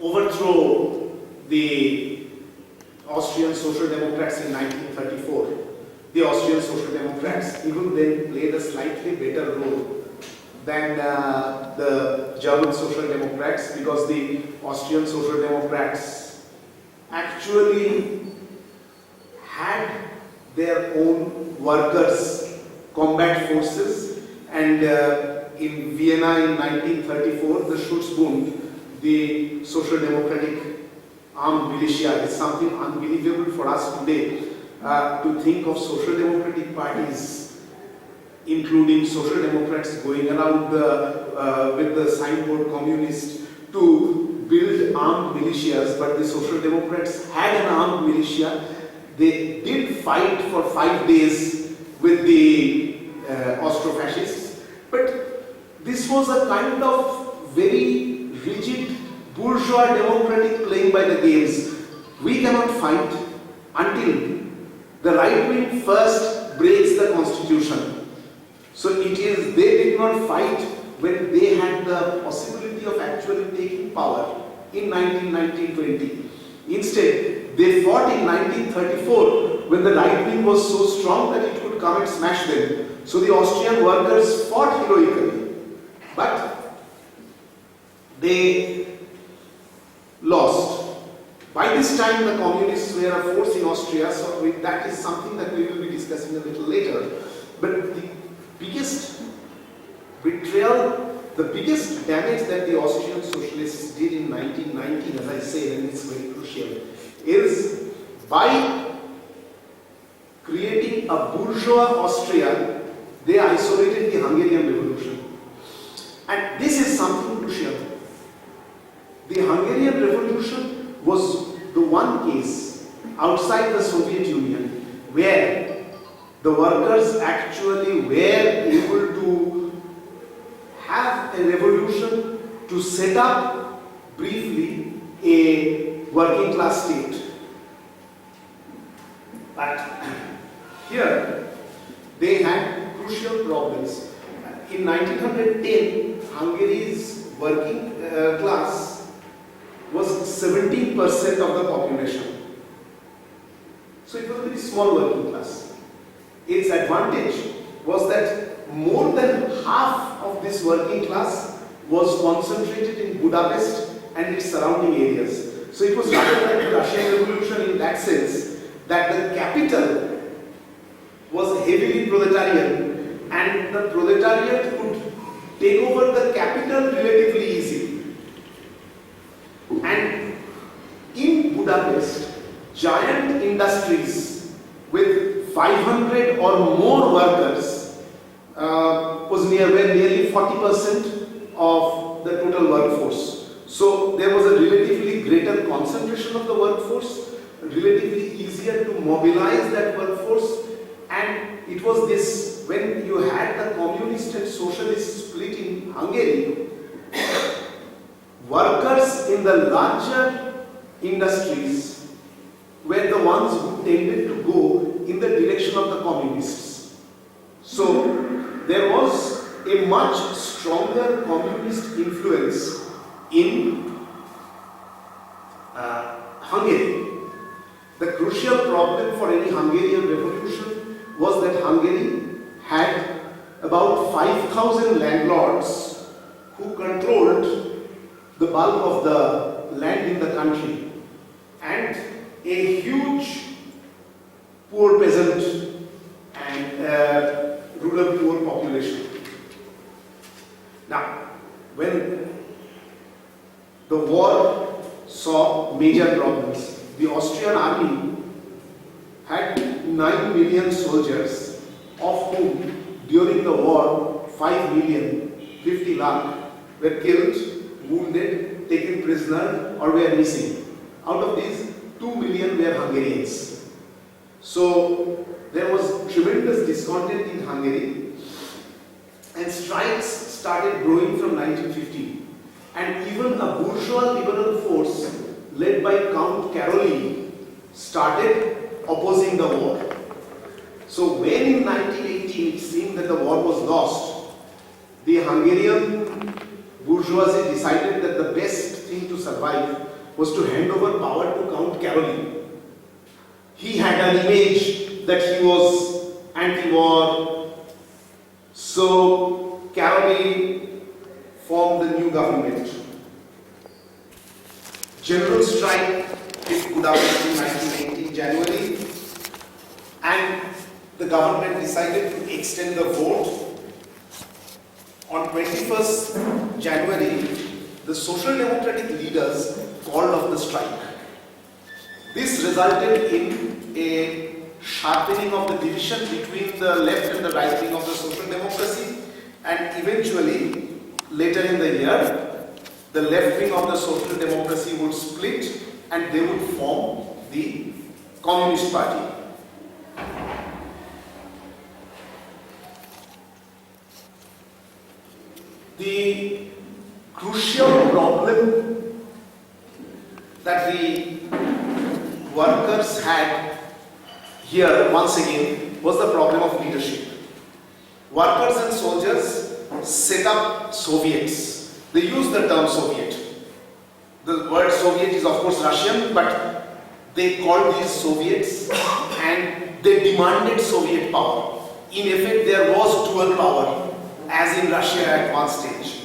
overthrow the Austrian Social Democrats in 1934. The Austrian Social Democrats even then played a slightly better role than the German Social Democrats, because the Austrian Social Democrats actually had their own workers' combat forces, and in Vienna in 1934, the Schutzbund, the Social Democratic armed militia, is something unbelievable for us today to think of social democratic parties, including social democrats, going around with the signboard communist to build armed militias. But the social democrats had an armed militia. They did fight for 5 days with the Austro-fascists, but this was a kind of very rigid bourgeois democratic playing by the games. We cannot fight until the right wing first breaks the constitution. So it is, they did not fight when they had the possibility of actually taking power in 1919-20. Instead, they fought in 1934 when the right wing was so strong that it could come and smash them. So the Austrian workers fought heroically, but they lost. By this time, the communists were a force in Austria, so that is something that we will be discussing a little later. But the biggest betrayal, the biggest damage that the Austrian socialists did in 1919, as I say, and it's very crucial, is by creating a bourgeois Austria, they isolated the Hungarian Revolution. And this is something crucial. The Hungarian Revolution was the one case outside the Soviet Union where the workers actually were able to have a revolution to set up briefly a working class state. But here they had crucial problems. In 1910, Hungary's working class was 17% of the population. So it was a very small working class. Its advantage was that more than half of this working class was concentrated in Budapest and its surrounding areas. So it was rather like the Russian Revolution in that sense, that the capital was heavily proletarian and the proletariat could take over the capital relatively easily. And in Budapest, giant industries with 500 or more workers was nearly 40% of the total workforce. So there was a relatively greater concentration of the workforce, relatively easier to mobilize that workforce, and it was this, when you had the communist and socialist split in Hungary, workers in the larger industries were the ones who tended to go in the direction of the communists. So there was a much stronger communist influence in Hungary. The crucial problem for any Hungarian revolution was that Hungary had about 5,000 landlords who controlled the bulk of the land in the country, and a huge poor peasant and rural poor population. Now, when the war saw major problems, the Austrian army had 9 million soldiers, of whom during the war 5 million, 50 lakh were killed, wounded, taken prisoner, or were missing. Out of these, 2 million were Hungarians. So there was tremendous discontent in Hungary, and strikes started growing from 1950. And even a bourgeois liberal force led by Count Karolyi started opposing the war. So when in 1918 it seemed that the war was lost, the Hungarian bourgeoisie decided that the best thing to survive was to hand over power to Count Caroline. He had an image that he was anti-war, so Caroline formed the new government. General strike hit Budapest in 1980 January, and the government decided to extend the vote. On 21st January, the Social Democratic leaders called off the strike. This resulted in a sharpening of the division between the left and the right wing of the social democracy, and eventually, later in the year, the left wing of the social democracy would split and they would form the Communist Party. The crucial problem that the workers had here, once again, was the problem of leadership. Workers and soldiers set up Soviets. They use the term Soviet. The word Soviet is of course Russian, but they called these Soviets and they demanded Soviet power. In effect, there was dual power, as in Russia at one stage.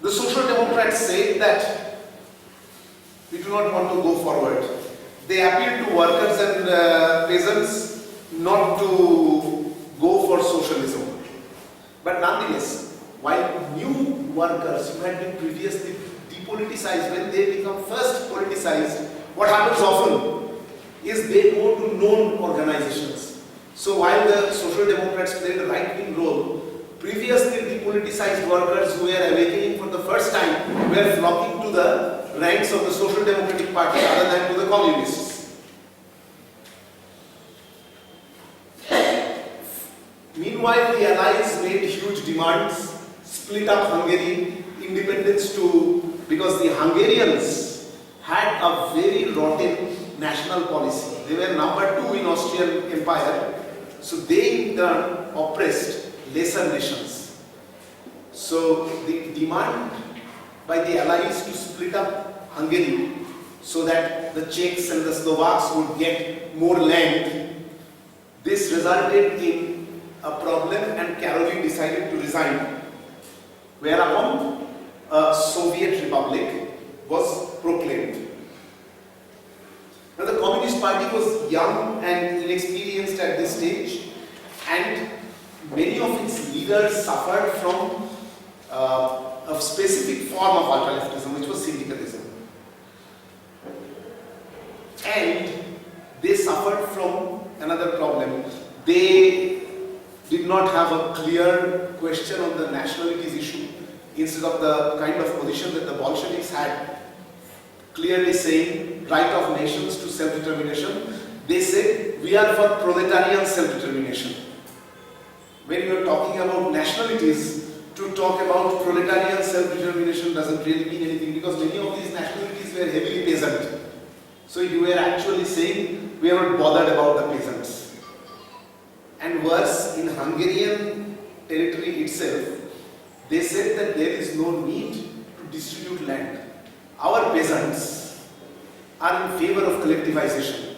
The Social Democrats said that we do not want to go forward. They appealed to workers and peasants not to go for socialism. But nonetheless, while new workers who had been previously depoliticized, when they become first politicized, what happens often is they go to known organizations. So while the Social Democrats played a right-wing role, previously depoliticized workers who were awakening for the first time were flocking to the ranks of the Social Democratic Party rather than to the Communists. Meanwhile, the Allies made huge demands, split up Hungary, independence too, because the Hungarians had a very rotten national policy. They were number 2 in Austrian Empire, so they in turn oppressed lesser nations. So the demand by the Allies to split up Hungary so that the Czechs and the Slovaks would get more land, this resulted in a problem and Caroline decided to resign. Whereupon a Soviet Republic was proclaimed. Now the Communist Party was young and inexperienced at this stage, and many of its leaders suffered from a specific form of ultra-leftism, which was syndicalism. And they suffered from another problem. They did not have a clear question on the nationalities issue. Instead of the kind of position that the Bolsheviks had, clearly saying right of nations to self-determination, they said we are for proletarian self-determination. When you are talking about nationalities, to talk about proletarian self-determination doesn't really mean anything, because many of these nationalities were heavily peasant. So you were actually saying we are not bothered about the peasants. And worse, in Hungarian territory itself, they said that there is no need to distribute land. Our peasants are in favor of collectivization.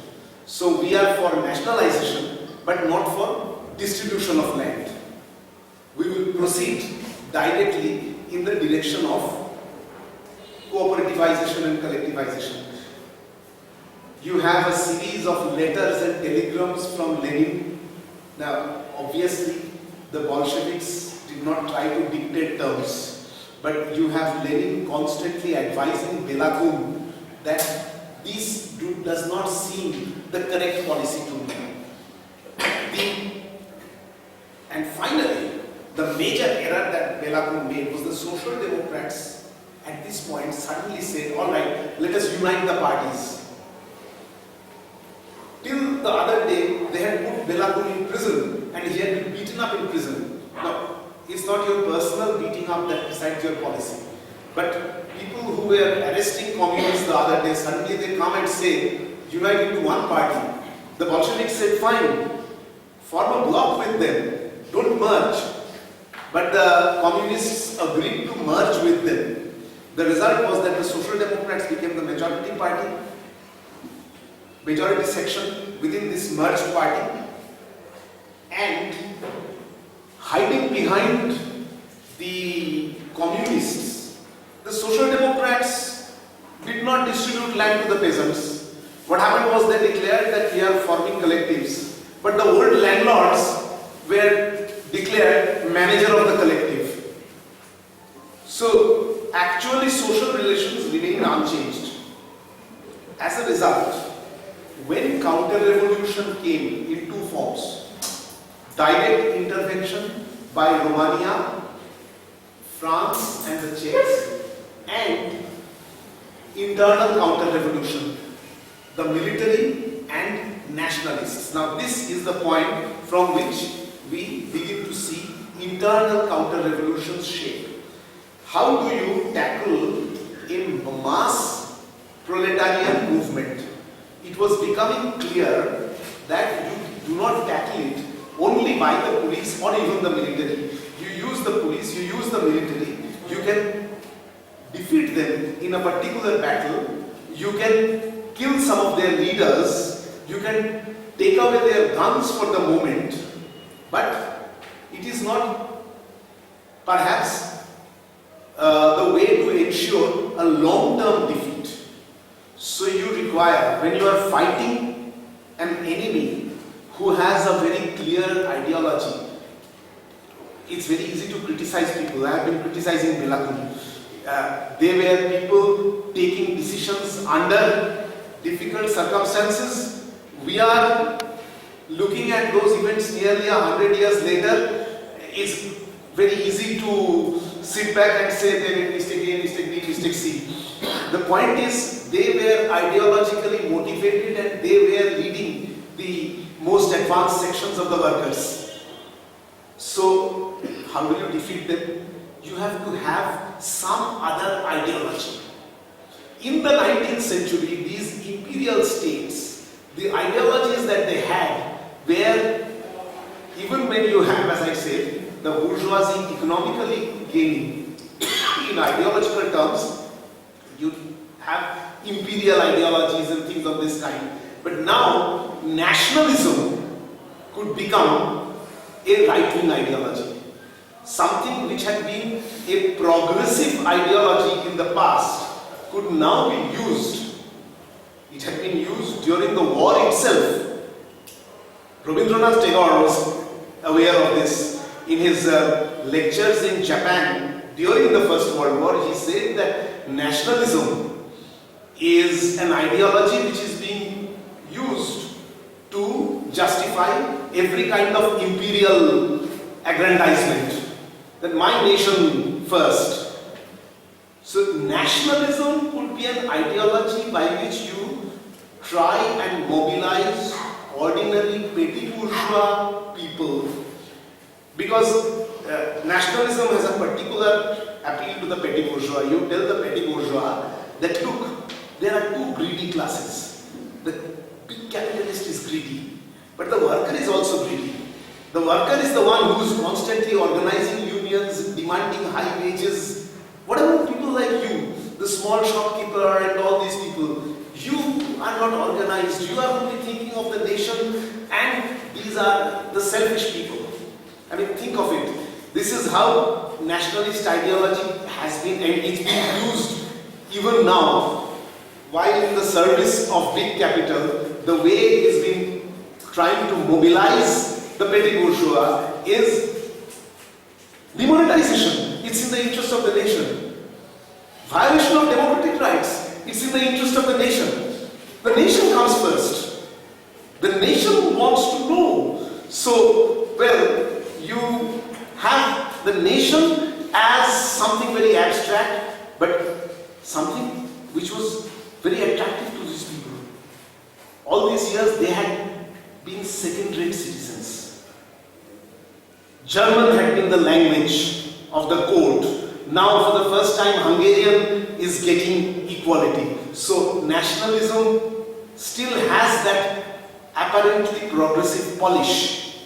So we are for nationalization, but not for distribution of land. We will proceed directly in the direction of cooperativization and collectivization. You have a series of letters and telegrams from Lenin. Now, obviously, the Bolsheviks did not try to dictate terms, but you have Lenin constantly advising Belakun that this does not seem the correct policy to me. And finally, the major error that Belakun made was the Social Democrats at this point suddenly said, all right, let us unite the parties. Till the other day, they had put Belakun in prison and he had been beaten up in prison. Now, it's not your personal beating up that decides your policy. But people who were arresting communists the other day, suddenly they come and say, unite into one party. The Bolsheviks said, fine, form a bloc with them, don't merge. but the communists agreed to merge with them. The result was that the Social Democrats became the majority party, majority section within this merged party, and hiding behind the communists, the Social Democrats did not distribute land to the peasants. What happened was they declared that we are forming collectives, but the old landlords were declared manager of the collective. So actually social relations remained unchanged. As a result, when counter-revolution came in two forms, direct intervention by Romania, France and the Czechs, and internal counter-revolution, the military and nationalists. Now this is the point from which we begin to see internal counter-revolutions shape. How do you tackle a mass proletarian movement? It was becoming clear that you do not tackle it only by the police or even the military. You use the police, you use the military, you can defeat them in a particular battle, you can kill some of their leaders, you can take away their guns for the moment, but it is not perhaps the way to ensure a long-term defeat. So you require, when you are fighting an enemy who has a very clear ideology, it's very easy to criticize people. I have been criticizing Belakuni. They were people taking decisions under difficult circumstances. We are looking at those events nearly 100 years later. It's very easy to sit back and say they made mistake A, mistake B, mistake C. The point is, they were ideologically motivated and they were leading the most advanced sections of the workers. So, how do you defeat them? You have to have some other ideology. In the 19th century, these imperial states, the ideologies that they had were, even when you have, as I said, the bourgeoisie economically gaining, in ideological terms, you have imperial ideologies and things of this kind. But now, nationalism could become a right-wing ideology. Something which had been a progressive ideology in the past could now be used. It had been used during the war itself. Rabindranath Tagore was aware of this. In his lectures in Japan during the First World War, he said that nationalism is an ideology which is being used to justify every kind of imperial aggrandizement. That my nation first. So nationalism could be an ideology by which you try and mobilize ordinary petty bourgeois people, because nationalism has a particular appeal to the petty bourgeois. You tell the petty bourgeois that look, there are two greedy classes. The big capitalist is greedy, but the worker is also greedy. The worker is the one who is constantly organizing unions, demanding high wages. What about people like you, the small shopkeeper and all these people? You are not organized, you are only thinking of the nation, and these are the selfish people. I mean, think of it. This is how nationalist ideology has been, and it's being used even now. While in the service of big capital, the way it is being trying to mobilize the petty bourgeois is demonetization. It's in the interest of the nation. Violation of democratic rights. It's in the interest of the nation. The nation comes first. The nation wants to know. So, well, you have the nation as something very abstract, but something which was very attractive to these people. All these years they had been second-rate citizens. German had been the language of the court. Now for the first time Hungarian is getting equality. So nationalism still has that apparently progressive polish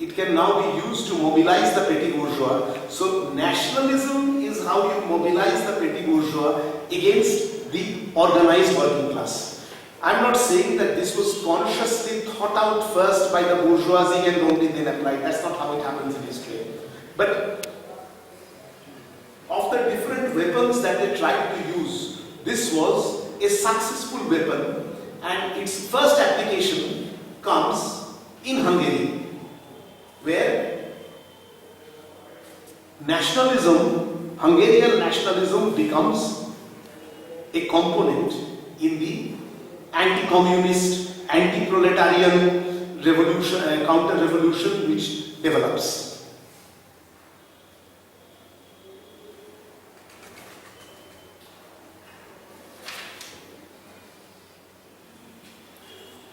it can now be used to mobilize the petty bourgeois. So nationalism is how you mobilize the petty bourgeois against the organized working class. I'm not saying that this was consciously thought out first by the bourgeoisie and only then applied. That's not how it happens in history. But of the different weapons that they tried to use, this was a successful weapon, and its first application comes in Hungary, where nationalism, Hungarian nationalism becomes a component in the anti-communist, anti-proletarian revolution, counter-revolution which develops.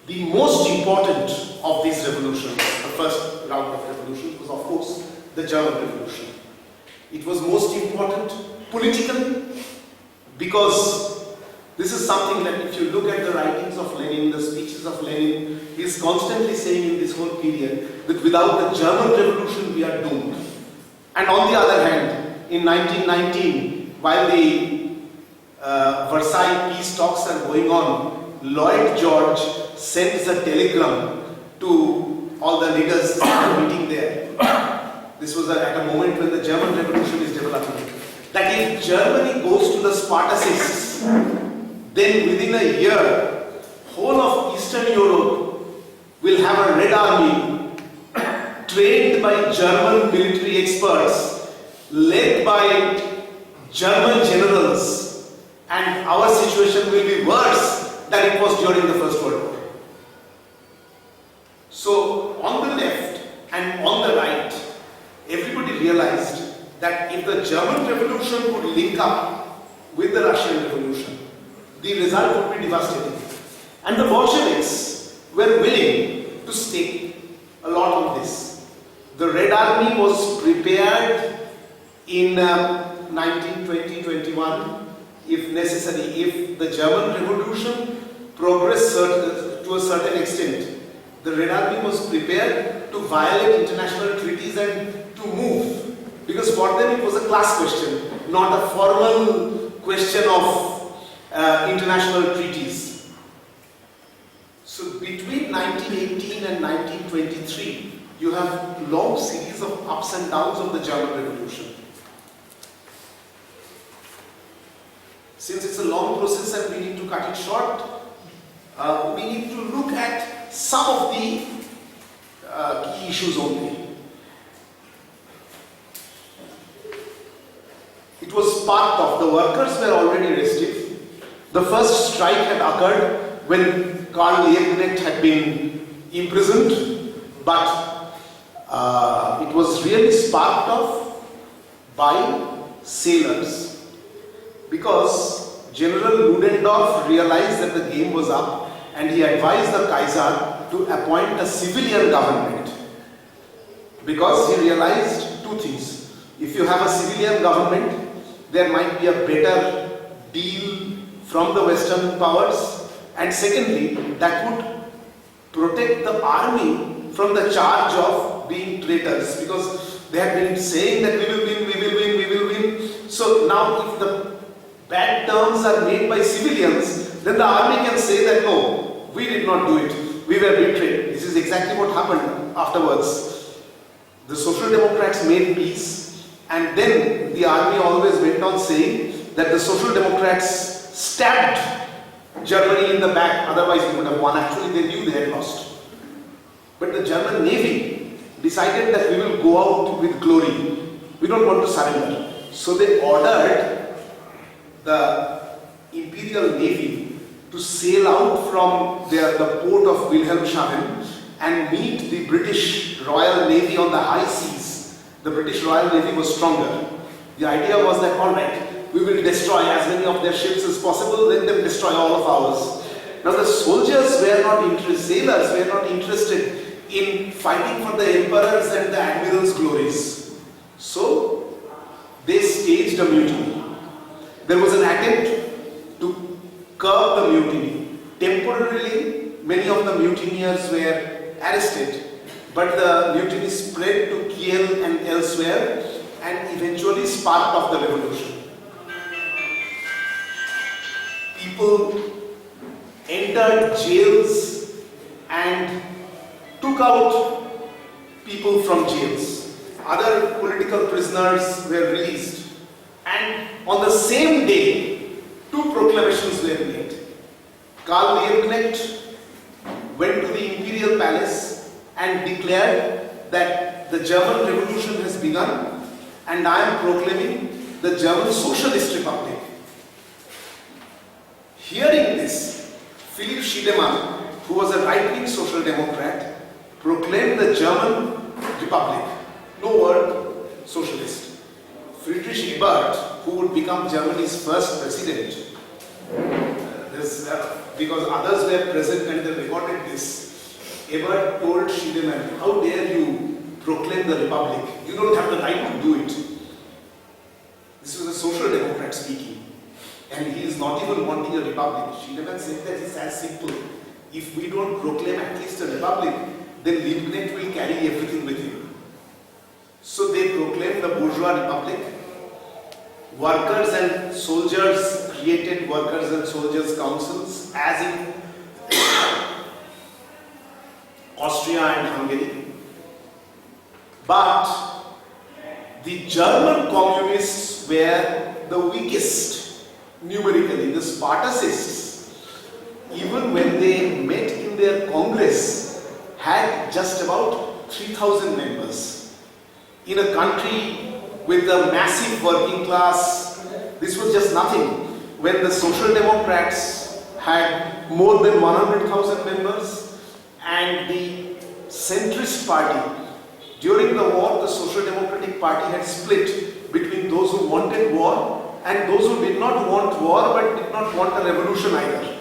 The most important of these revolutions, the first round of revolutions, was of course the German Revolution. It was most important politically because this is something that if you look at the writings of Lenin, the speeches of Lenin, he is constantly saying in this whole period that without the German Revolution we are doomed. And on the other hand, in 1919, while the Versailles peace talks are going on, Lloyd George sends a telegram to all the leaders meeting there. This was at a moment when the German Revolution is developing. That if Germany goes to the Spartacists, then within a year, whole of Eastern Europe will have a Red Army trained by German military experts, led by German generals, and our situation will be worse than it was during the First World War. So on the left and on the right, everybody realized that if the German Revolution would link up with the Russian Revolution, the result would be devastating. And the Bolsheviks were willing to stake a lot on this. The Red Army was prepared in 1920-21, if necessary, if the German Revolution progressed to a certain extent. The Red Army was prepared to violate international treaties and to move, because for them it was a class question, not a formal question of international treaties. So between 1918 and 1923, you have a long series of ups and downs of the German Revolution. Since it's a long process and we need to cut it short, we need to look at some of the key issues only. It was part of, the workers were already restive. The first strike had occurred when Karl Liebknecht had been imprisoned, but it was really sparked off by sailors, because General Ludendorff realized that the game was up and he advised the Kaiser to appoint a civilian government, because he realized two things. If you have a civilian government, there might be a better deal from the Western powers, and secondly, that would protect the army from the charge of being traitors, because they had been saying that we will win, we will win, we will win. So now if the bad terms are made by civilians, then the army can say that no, we did not do it, we were betrayed. This is exactly what happened afterwards. The Social Democrats made peace, and then the army always went on saying that the Social Democrats stabbed Germany in the back, otherwise we would have won. Actually they knew they had lost. But the German Navy decided that we will go out with glory. We don't want to surrender. So they ordered the Imperial Navy to sail out from the port of Wilhelmshaven and meet the British Royal Navy on the high seas. The British Royal Navy was stronger. The idea was that, alright, we will destroy as many of their ships as possible, let them destroy all of ours. Now the soldiers were not interested, sailors were not interested in fighting for the emperors and the admirals' glories. So they staged a mutiny. There was an attempt to curb the mutiny. Temporarily, many of the mutineers were arrested, but the mutiny spread to Kiel and elsewhere and eventually sparked off the revolution. People entered jails and took out people from jails. Other political prisoners were released. And on the same day, two proclamations were made. Karl Liebknecht went to the imperial palace and declared that the German Revolution has begun and I am proclaiming the German Socialist Republic. Hearing this, Philipp Schiedemann, who was a right-wing social democrat, proclaimed the German Republic. No word socialist. Friedrich Ebert, who would become Germany's first president, because others were present and they recorded this, Ebert told Schiedemann, how dare you proclaim the Republic? You don't have the right to do it. This was a social democrat speaking. And he is not even wanting a republic. Schiedemann said that it's as simple. If we don't proclaim at least a republic, then Liebknecht will carry everything with him. So they proclaimed the bourgeois republic. Workers and soldiers created workers and soldiers councils, as in Austria and Hungary. But the German communists were the weakest numerically. The Spartacists, even when they met in their congress, had just about 3,000 members. In a country with a massive working class, this was just nothing. When the Social Democrats had more than 100,000 members and the centrist party, during the war, the Social Democratic Party had split between those who wanted war and those who did not want war but did not want a revolution either.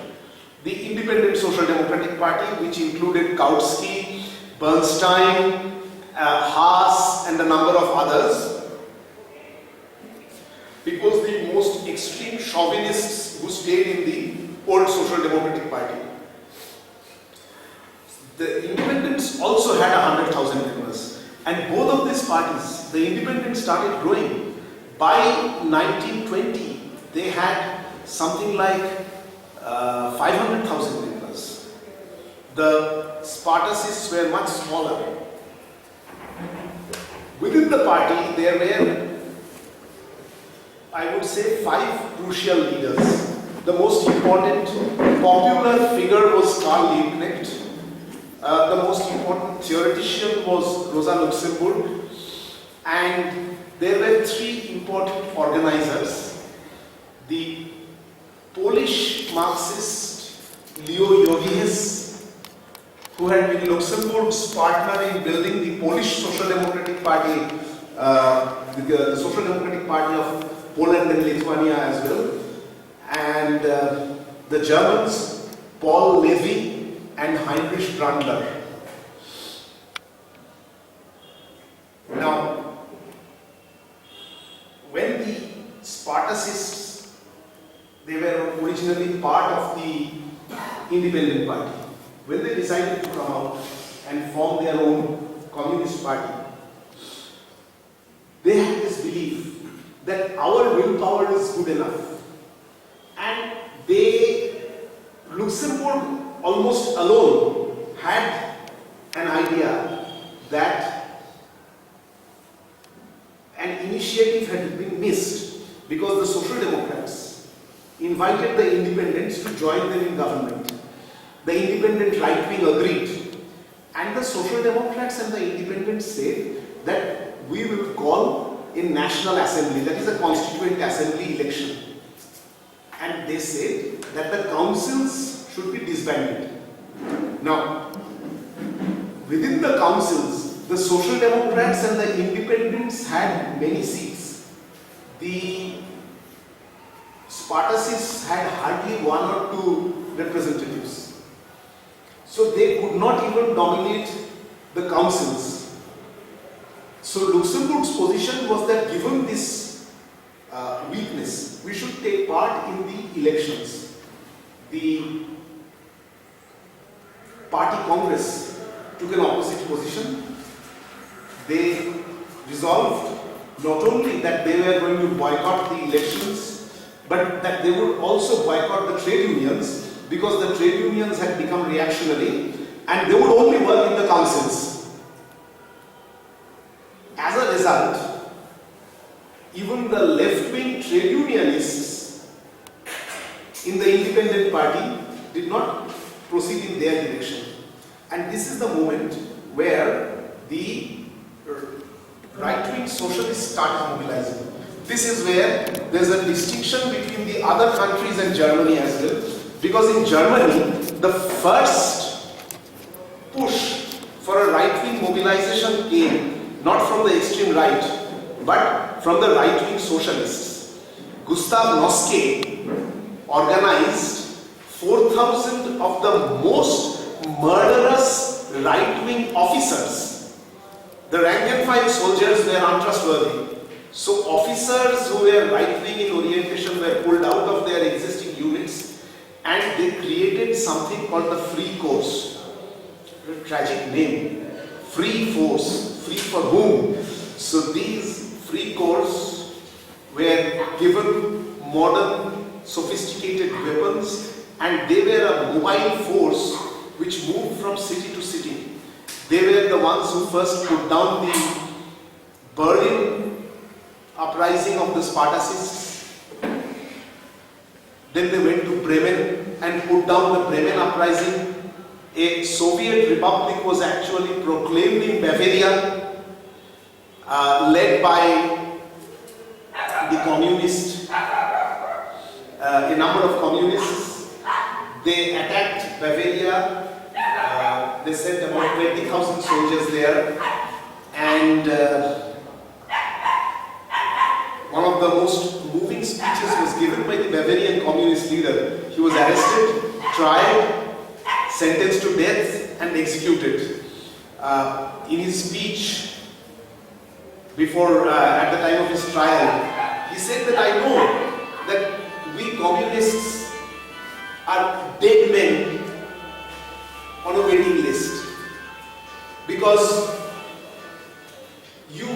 The Independent Social Democratic Party, which included Kautsky, Bernstein, Haas and a number of others. It was the most extreme chauvinists who stayed in the old Social Democratic Party. The Independents also had 100,000 members. And both of these parties, the Independents started growing. By 1920, they had something like 500,000 members. The Spartacists were much smaller. Within the party, there were, I would say, 5 crucial leaders. The most important popular figure was Karl Liebknecht. The most important theoretician was Rosa Luxemburg. And there were 3 important organizers. The Polish Marxist Leo Jogies, who had been Luxemburg's partner in building the Polish Social Democratic Party, the Social Democratic Party of Poland and Lithuania as well, and the Germans, Paul Levy and Heinrich Brandler. Now, when the Spartacists, they were originally part of the Independent Party, when they decided to come out and form their own communist party, they had this belief that our willpower is good enough. And Luxembourg almost alone had an idea that an initiative had been missed because the Social Democrats invited the Independents to join them in government. The Independent right-wing agreed, and the Social Democrats and the Independents said that we will call a National Assembly, that is a Constituent Assembly election. And they said that the councils should be disbanded. Now, within the councils, the Social Democrats and the Independents had many seats. The Spartacists had hardly 1 or 2 representatives. So they could not even dominate the councils. So Luxembourg's position was that given this weakness, we should take part in the elections. The party congress took an opposite position. They resolved not only that they were going to boycott the elections, but that they would also boycott the trade unions, because the trade unions had become reactionary and they would only work in the councils. As a result, even the left-wing trade unionists in the independent party did not proceed in their direction. And this is the moment where the right-wing socialists started mobilizing. This is where there's a distinction between the other countries and Germany as well. Because in Germany, the first push for a right-wing mobilization came not from the extreme right, but from the right-wing socialists. Gustav Noske organized 4,000 of the most murderous right-wing officers. The rank and file soldiers were untrustworthy. So officers who were right-wing in orientation were pulled out of their existing units, and they created something called the Free Corps. A tragic name. Free Force. Free for whom? So these Free Corps were given modern, sophisticated weapons, and they were a mobile force which moved from city to city. They were the ones who first put down the Berlin uprising of the Spartacists. Then they went to Bremen and put down the Bremen uprising. A Soviet republic was actually proclaimed in Bavaria, led by the communists, a number of communists. They attacked Bavaria. They sent about 20,000 soldiers there, and one of the most moving speeches was given by the Bavarian communist leader. He was arrested, tried, sentenced to death, and executed. In his speech, at the time of his trial, he said that I know that we communists are dead men on a waiting list, because you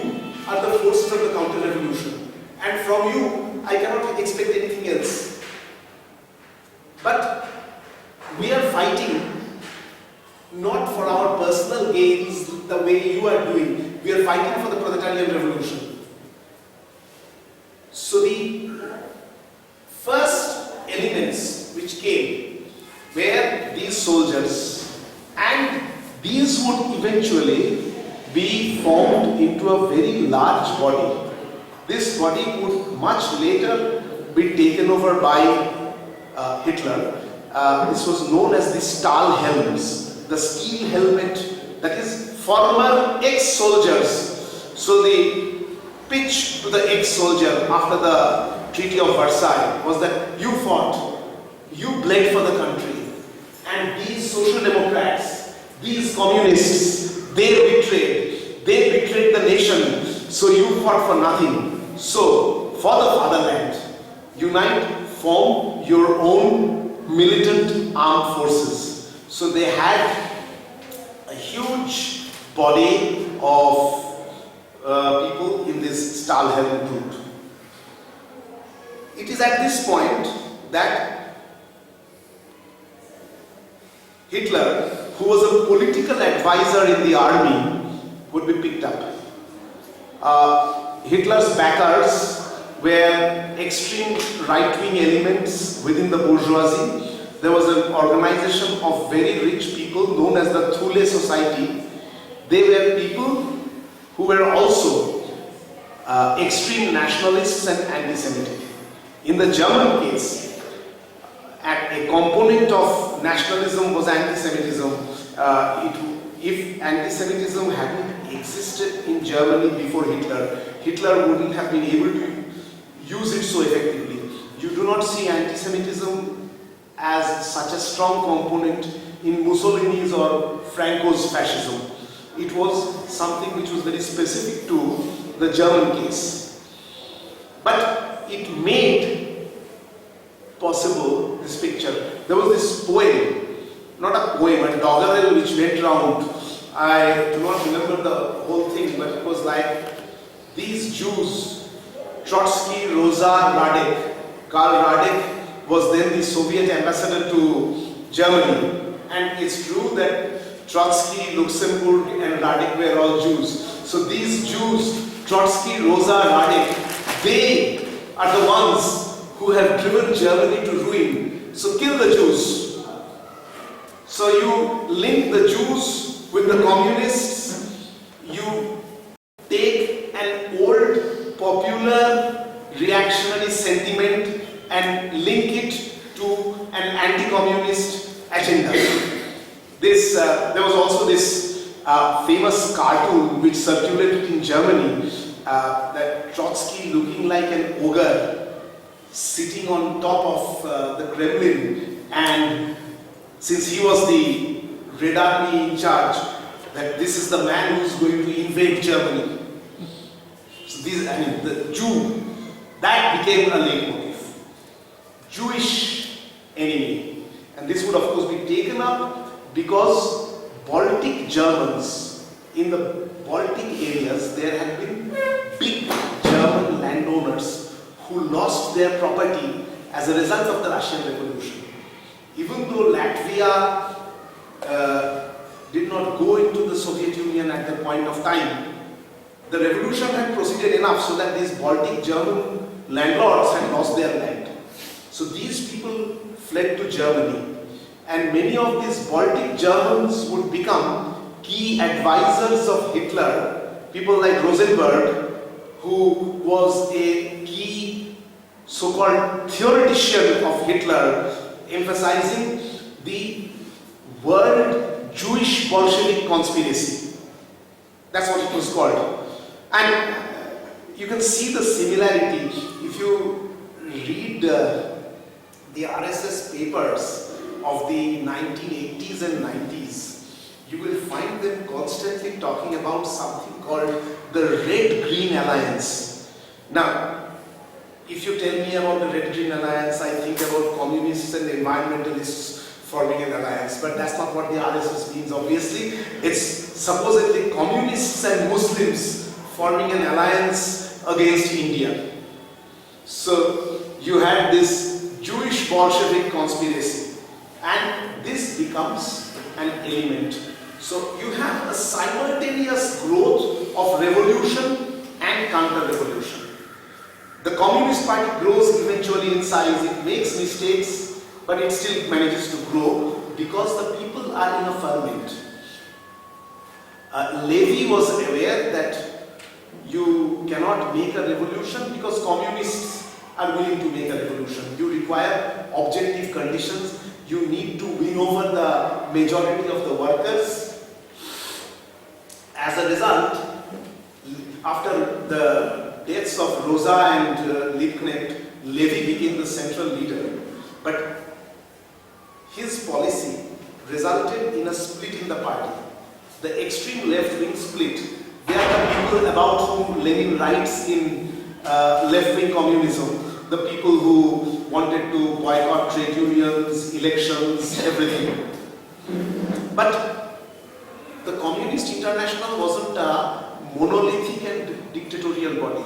are the forces of the counter-revolution. And from you, I cannot expect anything else. But we are fighting not for our personal gains the way you are doing. We are fighting for the proletarian revolution. So the first elements which came were these soldiers, and these would eventually be formed into a very large body. This body would much later be taken over by Hitler. This was known as the Stahlhelms, the steel helmet, that is former ex-soldiers. So the pitch to the ex-soldier after the Treaty of Versailles was that you fought, you bled for the country, and these social democrats, these communists, they betrayed the nation, so you fought for nothing. So, for the fatherland, unite, form your own militant armed forces. So they had a huge body of people in this Stahlhelm group. It is at this point that Hitler, who was a political advisor in the army, would be picked up. Hitler's backers were extreme right-wing elements within the bourgeoisie. There was an organization of very rich people known as the Thule Society. They were people who were also extreme nationalists and anti-Semitic. In the German case, a component of nationalism was anti-Semitism. If anti-Semitism hadn't existed in Germany before Hitler, Hitler wouldn't have been able to use it so effectively. You do not see anti-Semitism as such a strong component in Mussolini's or Franco's fascism. It was something which was very specific to the German case. But it made possible this picture. There was this poem, not a poem, a doggerel which went round I do not remember the whole thing, but it was like these Jews, Trotsky, Rosa, Radek. Karl Radek was then the Soviet ambassador to Germany. And it's true that Trotsky, Luxembourg and Radek were all Jews. So these Jews, Trotsky, Rosa, Radek, they are the ones who have driven Germany to ruin. So kill the Jews. So you link the Jews with the communists, you take an old popular reactionary sentiment and link it to an anti-communist agenda. There was also this famous cartoon which circulated in Germany, that Trotsky looking like an ogre sitting on top of the Kremlin, and since he was the Red Army in charge, that this is the man who is going to invade Germany. So the Jew, that became a leitmotif. Jewish enemy. And this would of course be taken up because Baltic Germans, in the Baltic areas, there had been big German landowners who lost their property as a result of the Russian Revolution. Even though Latvia did not go into the Soviet Union at that point of time, the revolution had proceeded enough so that these Baltic German landlords had lost their land. So these people fled to Germany, and many of these Baltic Germans would become key advisors of Hitler. People like Rosenberg, who was a key so-called theoretician of Hitler, emphasizing the world Jewish Bolshevik conspiracy. That's what it was called. And you can see the similarity if you read the RSS papers of the 1980s and 90s. You will find them constantly talking about something called the Red-Green Alliance. Now, if you tell me about the Red-Green Alliance, I think about communists and environmentalists forming an alliance, but that's not what the RSS means, obviously. It's supposedly communists and Muslims forming an alliance against India. So you had this Jewish Bolshevik conspiracy, and this becomes an element. So you have a simultaneous growth of revolution and counter-revolution. The Communist Party grows eventually in size, it makes mistakes, but it still manages to grow because the people are in a ferment. Levy was aware that you cannot make a revolution because communists are willing to make a revolution. You require objective conditions. You need to win over the majority of the workers. As a result, after the deaths of Rosa and Liebknecht, Levy became the central leader. But his policy resulted in a split in the party. The extreme left-wing split. They are the people about whom Lenin writes in left-wing communism. The people who wanted to boycott trade unions, elections, everything. But the Communist International wasn't a monolithic and dictatorial body.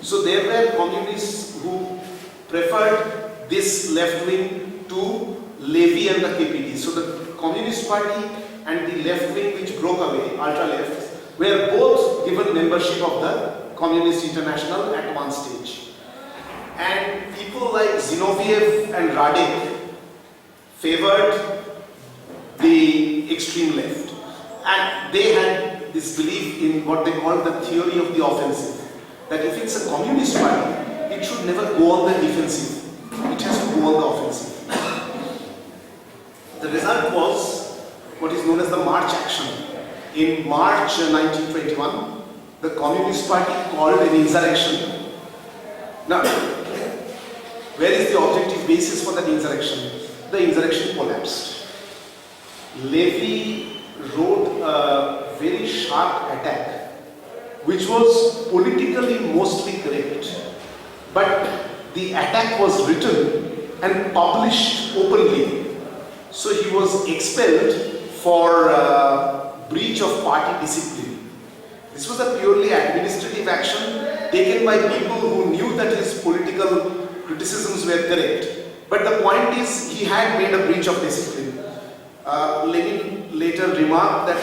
So there were communists who preferred this left-wing to Levy and the KPD. So the Communist Party and the left-wing which broke away, ultra-left, were both given membership of the Communist International at one stage. And people like Zinoviev and Radek favored the extreme left. And they had this belief in what they called the theory of the offensive. That if it's a communist party, it should never go on the defensive. It has to go on the offensive. The result was what is known as the March Action. In March 1921, the Communist Party called an insurrection. Now, where is the objective basis for that insurrection? The insurrection collapsed. Levy wrote a very sharp attack, which was politically mostly correct. But the attack was written and published openly. So he was expelled for breach of party discipline. This was a purely administrative action taken by people who knew that his political criticisms were correct. But the point is, he had made a breach of discipline. Lenin later remarked that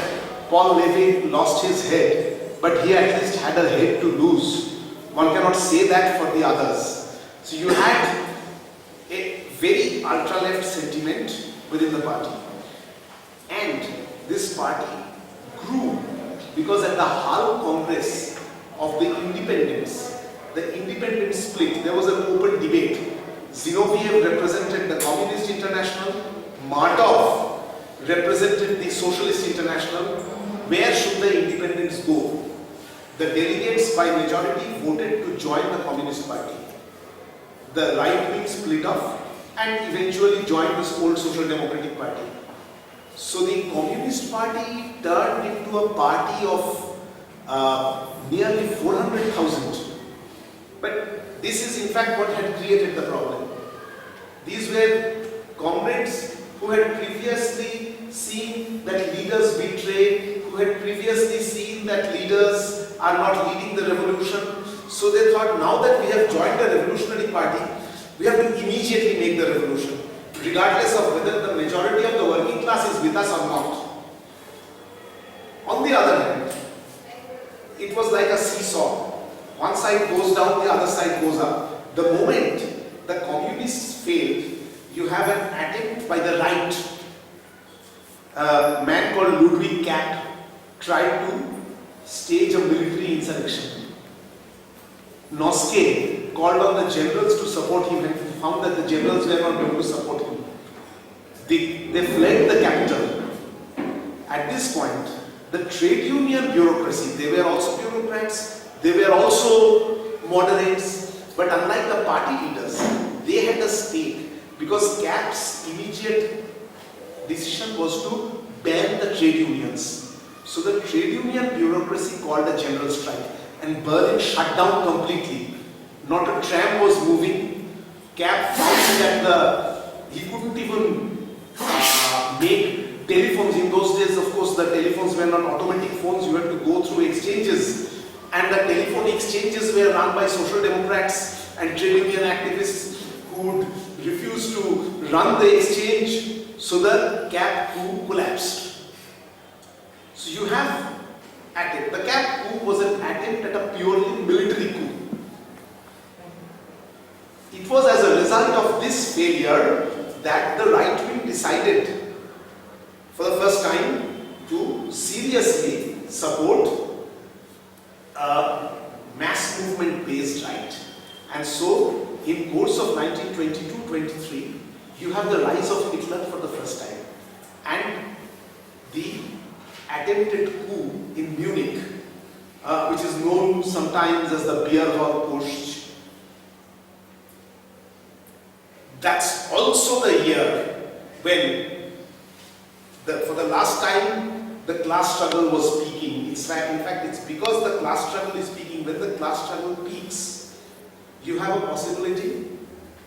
Paul Levy lost his head, but he at least had a head to lose. One cannot say that for the others. So you had a very ultra-left sentiment within the party. And this party grew because at the Hull Congress of the independents split. There was an open debate. Zinoviev represented the Communist International, Martov represented the Socialist International. Where should the independents go? The delegates by majority voted to join the Communist Party. The right wing split off and eventually joined this old Social Democratic Party. So the Communist Party turned into a party of nearly 400,000. But this is in fact what had created the problem. These were comrades who had previously seen that leaders betray, who had previously seen that leaders are not leading the revolution. So they thought, now that we have joined the revolutionary party, we have to immediately make the revolution, regardless of whether the majority of the working class is with us or not. On the other hand, it was like a seesaw. One side goes down, the other side goes up. The moment the communists failed, you have an attempt by the right. A man called Ludwig Kapp tried to stage a military insurrection. Noske called on the generals to support him and found that the generals were not going to support him. They fled the capital. At this point, the trade union bureaucracy, they were also bureaucrats, they were also moderates, but unlike the party leaders, they had a stake because Kapp's immediate decision was to ban the trade unions. So the trade union bureaucracy called a general strike and Berlin shut down completely. Not a tram was moving. Kapp found that he couldn't even make telephones. In those days, of course, the telephones were not automatic phones. You had to go through exchanges. And the telephone exchanges were run by Social Democrats and trade union activists who would refuse to run the exchange. So the Kapp coup collapsed. So you have attempt. The Kapp coup was an attempt at a purely military coup. It was as a result of this failure that the right wing decided for the first time to seriously support a mass movement based right. And so in course of 1922-23, you have the rise of Hitler for the first time and the attempted coup in Munich, which is known sometimes as the beer hall push. That's also the year when, for the last time, the class struggle was peaking. In fact, it's because the class struggle is peaking. When the class struggle peaks, you have a possibility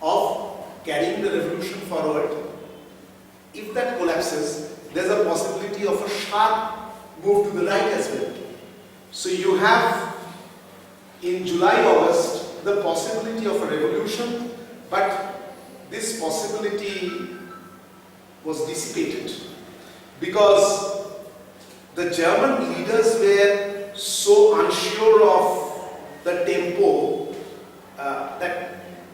of carrying the revolution forward. If that collapses, there's a possibility of a sharp move to the right as well. So you have, in July-August, the possibility of a revolution, but this possibility was dissipated because the German leaders were so unsure of the tempo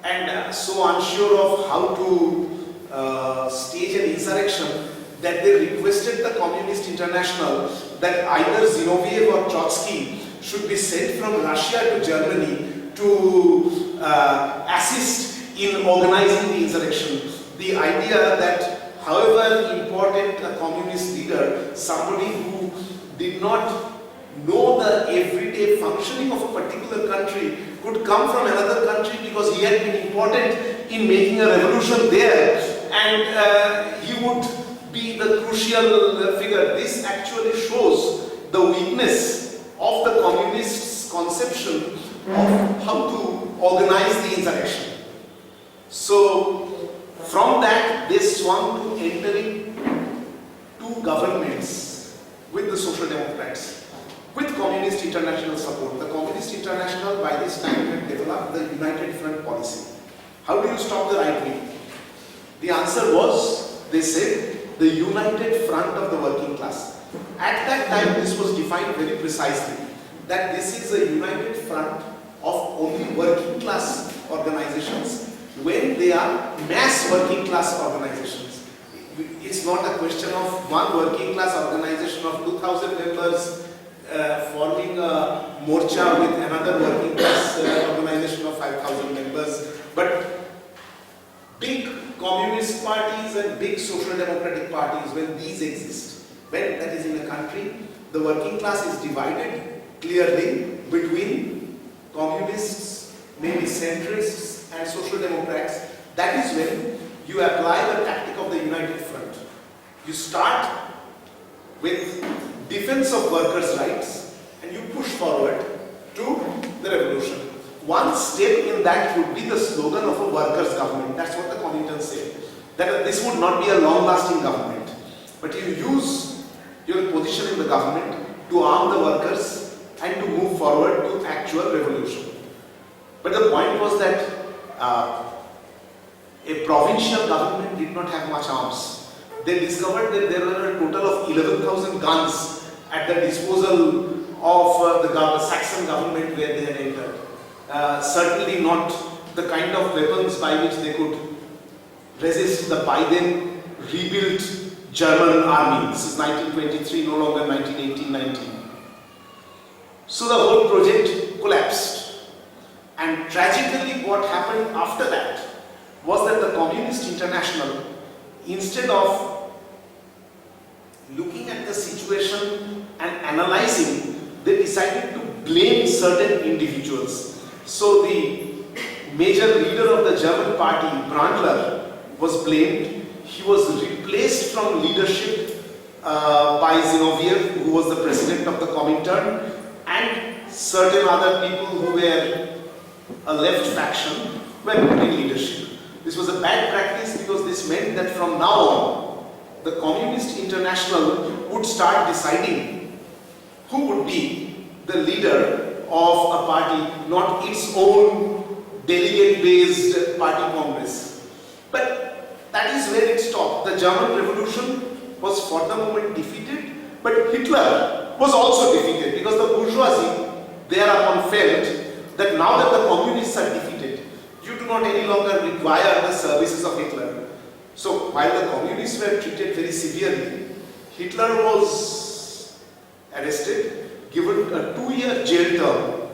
and so unsure of how to stage an insurrection that they requested the Communist International that either Zinoviev or Trotsky should be sent from Russia to Germany to assist in organizing the insurrection. The idea that however important a communist leader, somebody who did not know the everyday functioning of a particular country could come from another country because he had been important in making a revolution there and he would be the crucial figure. This actually shows the weakness of the communists' conception of how to organize the insurrection. So from that they swung to entering two governments with the Social Democrats, with Communist International support. The Communist International by this time had developed the United Front policy. How do you stop the right wing? The answer was, they said, the United Front of the working class. At that time, this was defined very precisely, that this is a united front of only working class organizations when they are mass working class organizations. It's not a question of one working class organization of 2,000 members forming a morcha with another working class organization of 5,000 members, but big communist parties and big social democratic parties, when these exist, when that is in a country, the working class is divided clearly between communists, maybe centrists and social democrats. That is when you apply the tactic of the united front. You start with defense of workers' rights and you push forward to the revolution. One step in that would be the slogan of a workers' government. That's what the Comintern said. That this would not be a long-lasting government. But you use your position in the government to arm the workers and to move forward to actual revolution. But the point was that a provincial government did not have much arms. They discovered that there were a total of 11,000 guns at the disposal of the Saxon government where they had entered. Certainly not the kind of weapons by which they could resist the by then rebuilt German army. This is 1923, no longer 1918-19. So the whole project collapsed. And tragically what happened after that was that the Communist International, instead of looking at the situation and analyzing, they decided to blame certain individuals. So the major leader of the German party, Brandler, was blamed. He was replaced from leadership by Zinoviev, who was the president of the Comintern, and certain other people who were a left faction were put in leadership. This was a bad practice because this meant that from now on, the Communist International would start deciding who would be the leader of a party, not its own delegate-based party congress. But that is where it stopped. The German Revolution was for the moment defeated, but Hitler was also defeated because the bourgeoisie thereupon felt that now that the communists are defeated, you do not any longer require the services of Hitler. So while the communists were treated very severely, Hitler was arrested, given a 2-year jail term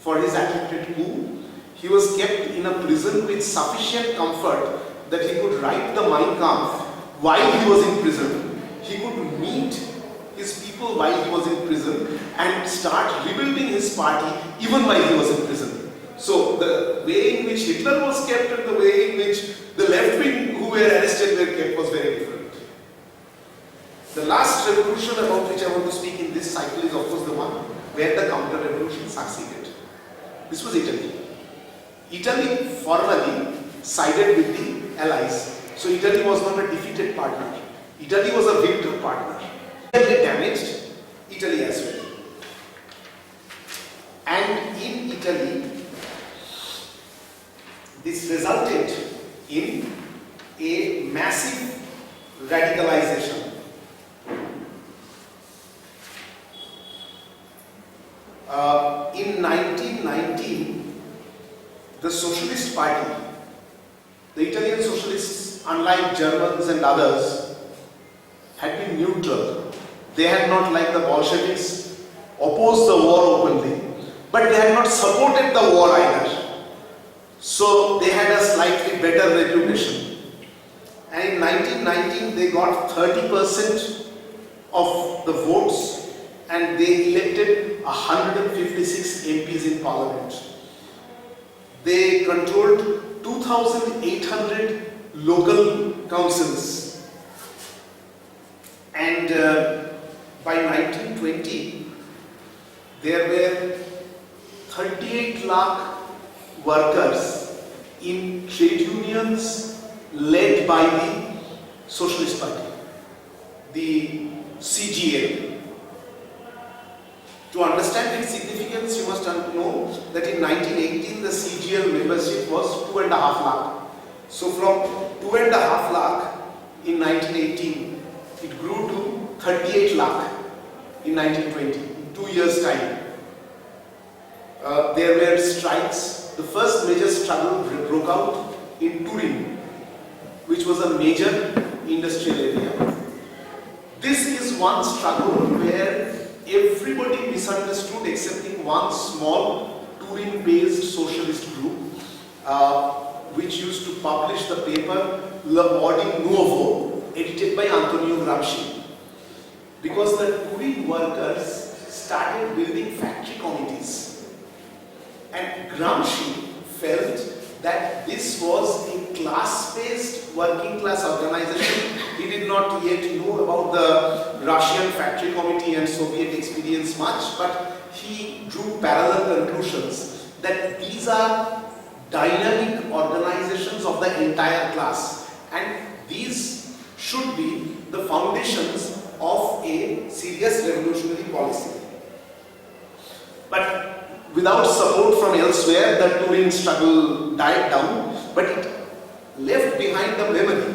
for his attempted coup. He was kept in a prison with sufficient comfort that he could write the Mein Kampf while he was in prison. He could meet his people while he was in prison and start rebuilding his party even while he was in prison. So the way in which Hitler was kept and the way in which the left wing who were arrested were kept was very different. The last revolution about which I want to speak in this cycle is of course the one where the counter-revolution succeeded. This was Italy. Italy formally sided with the Allies. So Italy was not a defeated partner. Italy was a victor partner. They damaged Italy as well. And in Italy, this resulted in a massive radicalization. In 1919, the Socialist Party, the Italian Socialists, unlike Germans and others, had been neutral. They had not, like the Bolsheviks, opposed the war openly, but they had not supported the war either. So they had a slightly better reputation. And in 1919, they got 30% of the votes and they elected 156 MPs in parliament. They controlled 2,800 local councils. And by 1920, there were 38 lakh workers in trade unions led by the Socialist Party, the CGL. To understand its significance, you must know that in 1918 the CGL membership was 2.5 lakh. So from 2.5 lakh in 1918, it grew to 38 lakh in 1920, in 2 years' time. There were strikes. The first major struggle broke out in Turin, which was a major industrial area. This is one struggle where everybody misunderstood excepting one small Turin-based socialist group which used to publish the paper L'Ordine Nuovo, edited by Antonio Gramsci. Because the Turin workers started building factory committees, and Gramsci felt that this was a class-based working class organization. He did not yet know about the Russian factory committee and Soviet experience much, but he drew parallel conclusions that these are dynamic organizations of the entire class, and these should be the foundations of a serious revolutionary policy. But without support from elsewhere, the Turin struggle died down, but it left behind the memory.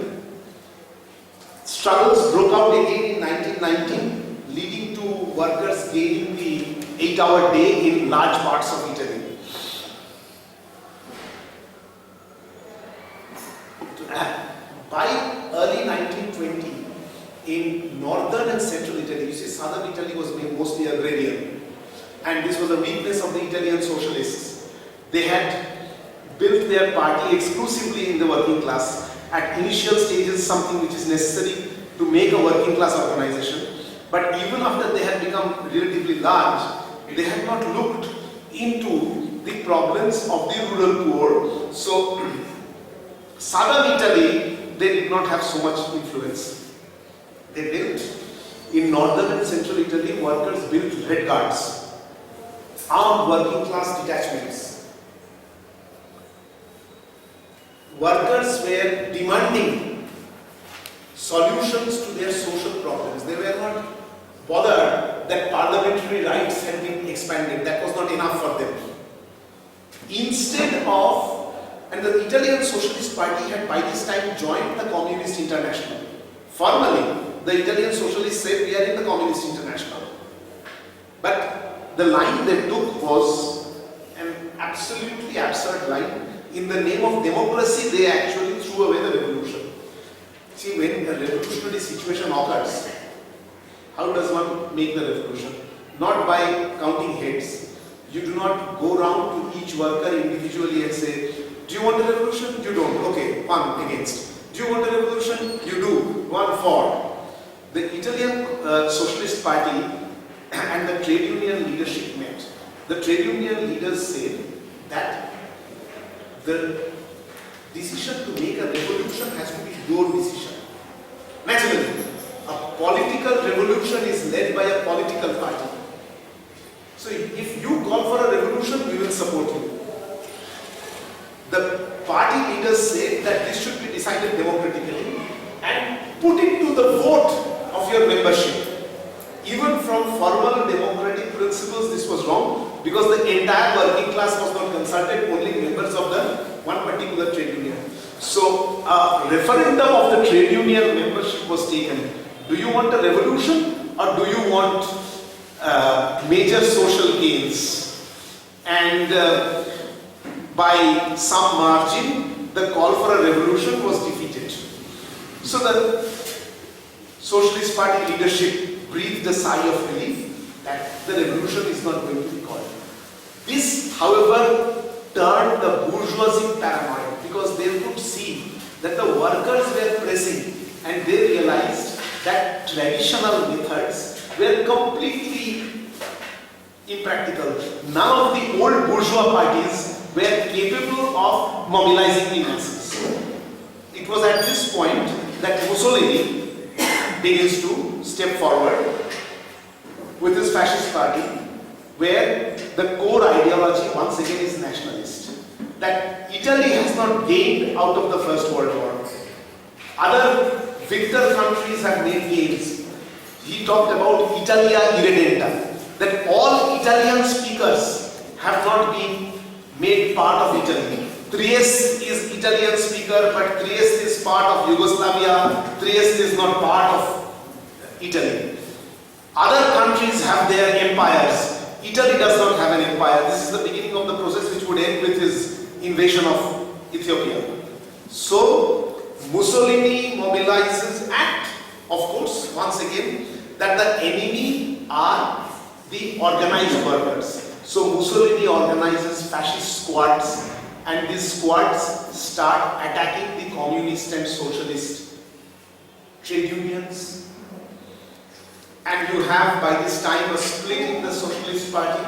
Struggles broke out again in 1919, leading to workers gaining the 8-hour day in large parts of Italy. By early 1920, in northern and central Italy, you see southern Italy was mostly agrarian, and this was a weakness of the Italian socialists. They had built their party exclusively in the working class. At initial stages, something which is necessary to make a working class organization. But even after they had become relatively large, they had not looked into the problems of the rural poor. So, southern Italy, they did not have so much influence. They built, in northern and central Italy, workers built red guards, armed working class detachments. Workers were demanding solutions to their social problems. They were not bothered that parliamentary rights had been expanded. That was not enough for them. Instead of, and the Italian Socialist Party had by this time joined the Communist International. Formally, the Italian Socialists said we are in the Communist International. But the line they took was an absolutely absurd line. In the name of democracy, they actually threw away the revolution. See, when a revolutionary situation occurs, how does one make the revolution? Not by counting heads. You do not go round to each worker individually and say, do you want a revolution? You don't. Okay, one against. Do you want a revolution? You do. One for. The Italian Socialist Party and the trade union leadership met. The trade union leaders said that the decision to make a revolution has to be your decision. Naturally, a political revolution is led by a political party. So if you call for a revolution, we will support you. The party leaders said that this should be decided democratically and put it to the vote of your membership. Even from formal democratic principles, this was wrong because the entire working class was not consulted, only members of the one particular trade union. So a referendum of the trade union membership was taken. Do you want a revolution or do you want major social gains? And by some margin, the call for a revolution was defeated. So the Socialist Party leadership breathed a sigh of relief that the revolution is not going to be called. This, however, turned the bourgeoisie paranoid because they could see that the workers were pressing and they realized that traditional methods were completely impractical. None of the old bourgeois parties were capable of mobilizing the masses. It was at this point that Mussolini begins to step forward with his fascist party, where the core ideology once again is nationalist. That Italy has not gained out of the First World War. Other victor countries have made gains. He talked about Italia irredenta, that all Italian speakers have not been made part of Italy. Trieste is Italian speaker, but Trieste is part of Yugoslavia. Trieste is not part of Italy. Other countries have their empires. Italy does not have an empire. This is the beginning of the process which would end with his invasion of Ethiopia. So Mussolini mobilizes and, of course, once again, that the enemy are the organized workers. So Mussolini organizes fascist squads, and these squads start attacking the communist and socialist trade unions. And you have by this time a split in the Socialist Party,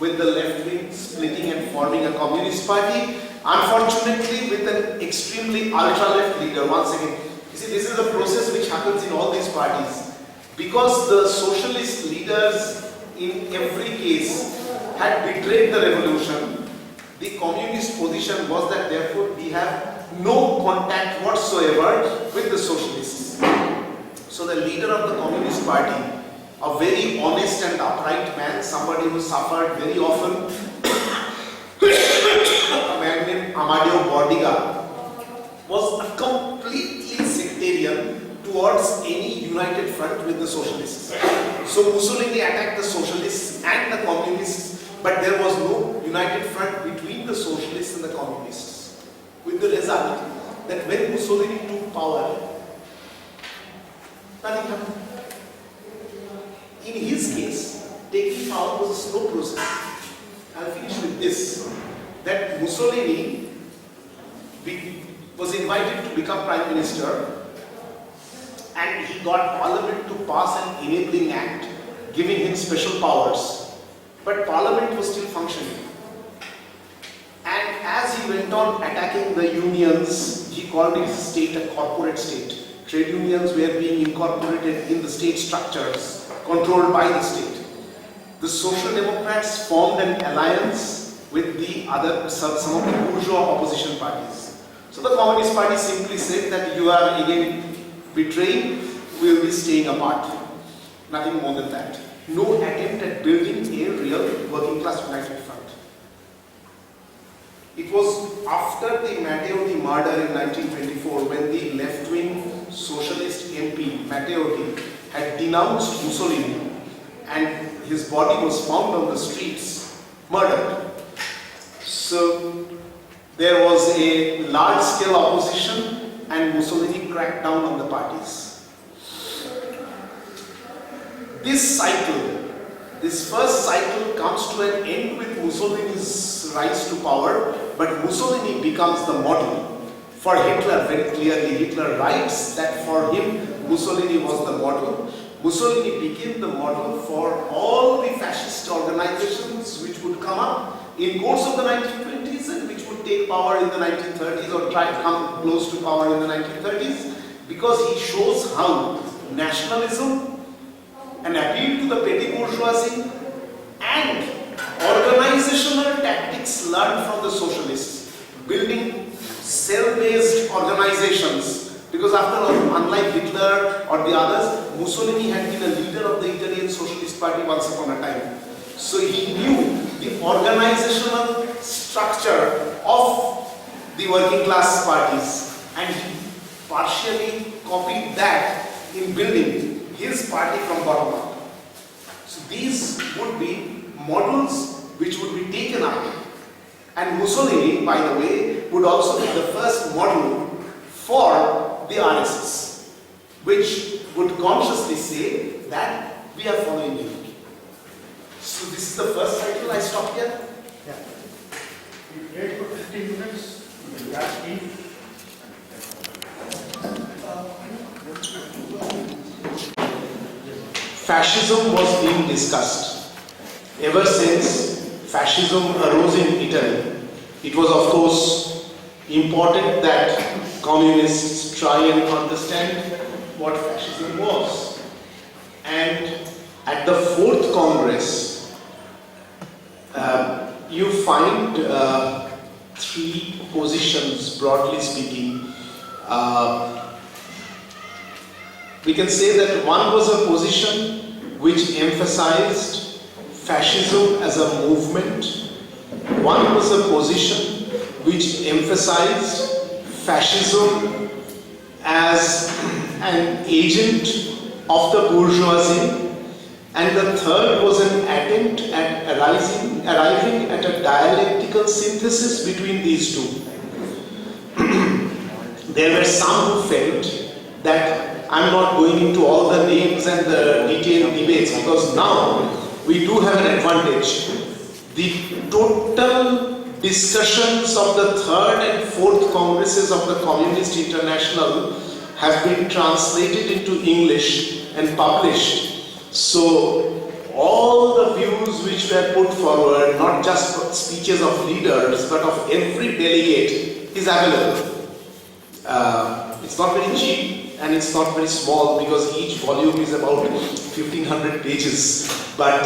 with the left wing splitting and forming a communist party. Unfortunately, with an extremely ultra-left leader. Once again, you see, this is a process which happens in all these parties. Because the socialist leaders in every case had betrayed the revolution, the communist position was that therefore we have no contact whatsoever with the socialists. So the leader of the Communist Party, a very honest and upright man, somebody who suffered very often, a man named Amadeo Bordiga, was a completely sectarian towards any united front with the socialists. So Mussolini attacked the socialists and the communists, but there was no united front between the socialists and the communists. With the result that when Mussolini took power, nothing happened. In his case, taking power was a slow process. I'll finish with this, that Mussolini was invited to become Prime Minister, and he got Parliament to pass an enabling act giving him special powers. But Parliament was still functioning. And as he went on attacking the unions, he called his state a corporate state. Trade unions were being incorporated in the state structures controlled by the state. The Social Democrats formed an alliance with the other, some of the bourgeois opposition parties. So the Communist Party simply said that you are again betraying, we will be staying apart. Nothing more than that. No attempt at building a real working class united front. It was after the Matteotti murder in 1924 when the left-wing socialist MP Matteotti had denounced Mussolini and his body was found on the streets, murdered. So there was a large-scale opposition and Mussolini cracked down on the parties. This cycle, this first cycle comes to an end with Mussolini's rise to power, but Mussolini becomes the model for Hitler very clearly. Hitler writes that for him, Mussolini was the model. Mussolini became the model for all the fascist organizations which would come up in course of the 1920s and which would take power in the 1930s or try to come close to power in the 1930s, because he shows how nationalism, an appeal to the petty bourgeoisie, and organizational tactics learned from the socialists, building cell-based organizations. Because after all, unlike Hitler or the others, Mussolini had been a leader of the Italian Socialist Party once upon a time. So he knew the organizational structure of the working class parties, and he partially copied that in building his party from bottom up. So these would be models which would be taken up. And Mussolini, by the way, would also be the first model for the RSS, which would consciously say that we are following you. So this is the first cycle. I stop here. Yeah. We wait for 15 minutes. Fascism was being discussed. Ever since fascism arose in Italy, it was of course important that communists try and understand what fascism was. And at the 4th Congress, you find 3 positions, broadly speaking. We can say that one was a position which emphasized fascism as a movement. One was a position which emphasized fascism as an agent of the bourgeoisie, and the third was an attempt at arriving at a dialectical synthesis between these two. There were some who felt that I'm not going into all the names and the detailed debates, because now we do have an advantage. The total discussions of the third and fourth congresses of the Communist International have been translated into English and published. So all the views which were put forward, not just speeches of leaders, but of every delegate, is available. It's not very cheap and it's not very small, because each volume is about 1500 pages. But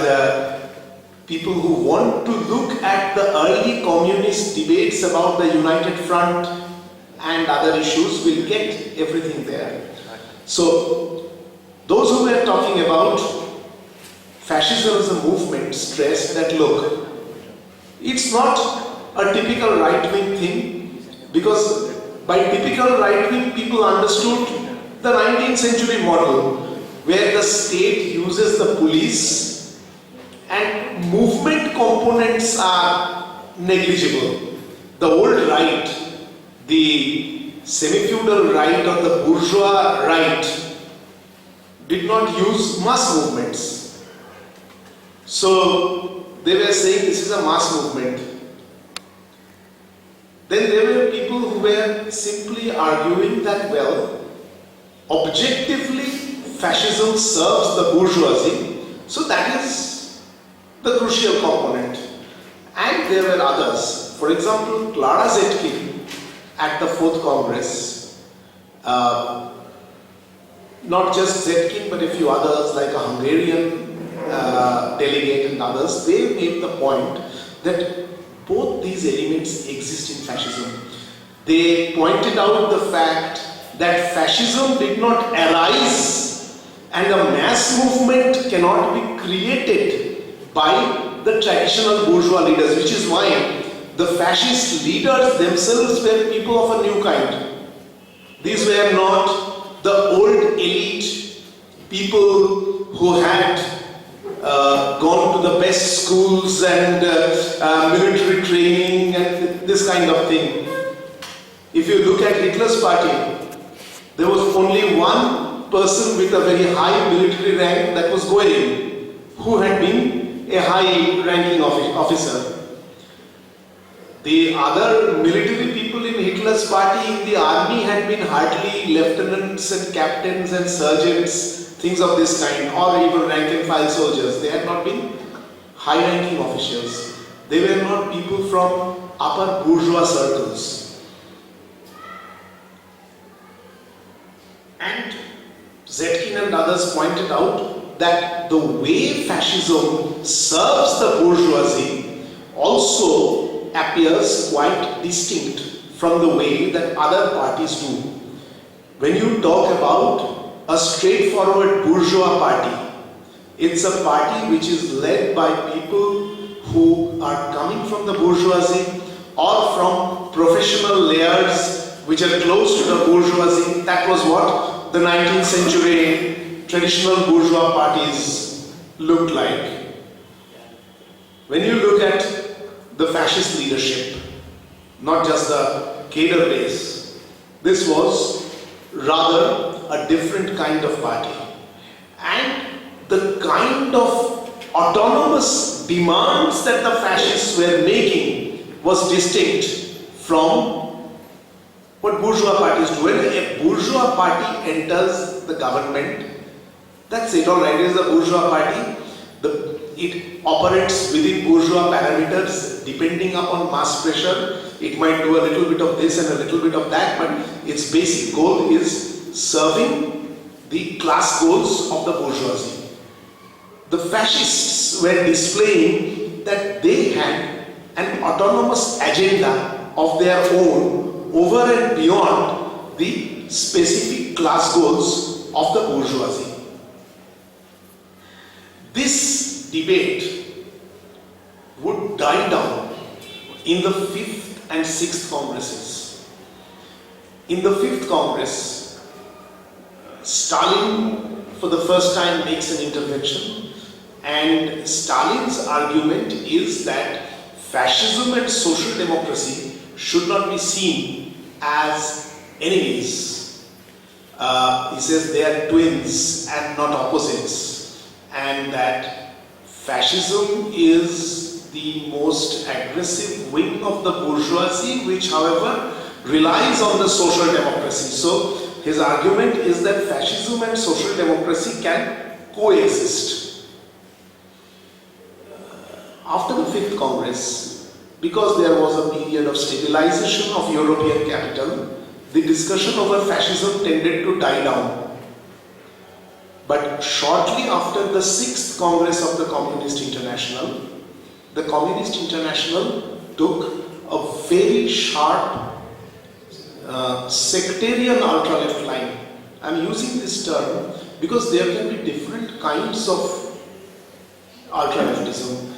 people who want to look at the early communist debates about the United Front and other issues will get everything there. So those who were talking about fascism as a movement stressed that, look, it's not a typical right-wing thing, because by typical right-wing people understood the 19th century model where the state uses the police and movement components are negligible. The old right, the semi-feudal right or the bourgeois right, did not use mass movements. So they were saying this is a mass movement. Then there were people who were simply arguing that, well, objectively fascism serves the bourgeoisie, so that is the crucial component. And there were others. For example, Clara Zetkin at the 4th Congress, not just Zetkin but a few others like a Hungarian delegate and others, they made the point that both these elements exist in fascism. They pointed out the fact that fascism did not arise and a mass movement cannot be created by the traditional bourgeois leaders, which is why the fascist leaders themselves were people of a new kind. These were not the old elite people who had gone to the best schools and military training and this kind of thing. If you look at Hitler's party, there was only one person with a very high military rank, that was Goering, who had been a high-ranking officer. The other military people in Hitler's party in the army had been hardly lieutenants and captains and sergeants, things of this kind, or even rank-and-file soldiers. They had not been high-ranking officials. They were not people from upper bourgeois circles. And Zetkin and others pointed out that the way fascism serves the bourgeoisie also appears quite distinct from the way that other parties do. When you talk about a straightforward bourgeois party, it's a party which is led by people who are coming from the bourgeoisie or from professional layers which are close to the bourgeoisie. That was what the 19th century traditional bourgeois parties looked like. When you look at the fascist leadership, not just the cadre base, this was rather a different kind of party. And the kind of autonomous demands that the fascists were making was distinct from what bourgeois parties do. When a bourgeois party enters the government, that's it, alright, it is a bourgeois party. It operates within bourgeois parameters depending upon mass pressure. It might do a little bit of this and a little bit of that, but its basic goal is serving the class goals of the bourgeoisie. The fascists were displaying that they had an autonomous agenda of their own over and beyond the specific class goals of the bourgeoisie. This debate die down in the 5th and 6th Congresses. In the 5th Congress, Stalin for the first time makes an intervention, and Stalin's argument is that fascism and social democracy should not be seen as enemies. He says they are twins and not opposites, and that fascism is the most aggressive wing of the bourgeoisie, which however relies on the social democracy. So his argument is that fascism and social democracy can coexist. After the 5th Congress, because there was a period of stabilization of European capital, the discussion over fascism tended to die down. But shortly after the 6th Congress of the Communist International, the Communist International took a very sharp sectarian ultra-left line. I'm using this term because there can be different kinds of ultra-leftism.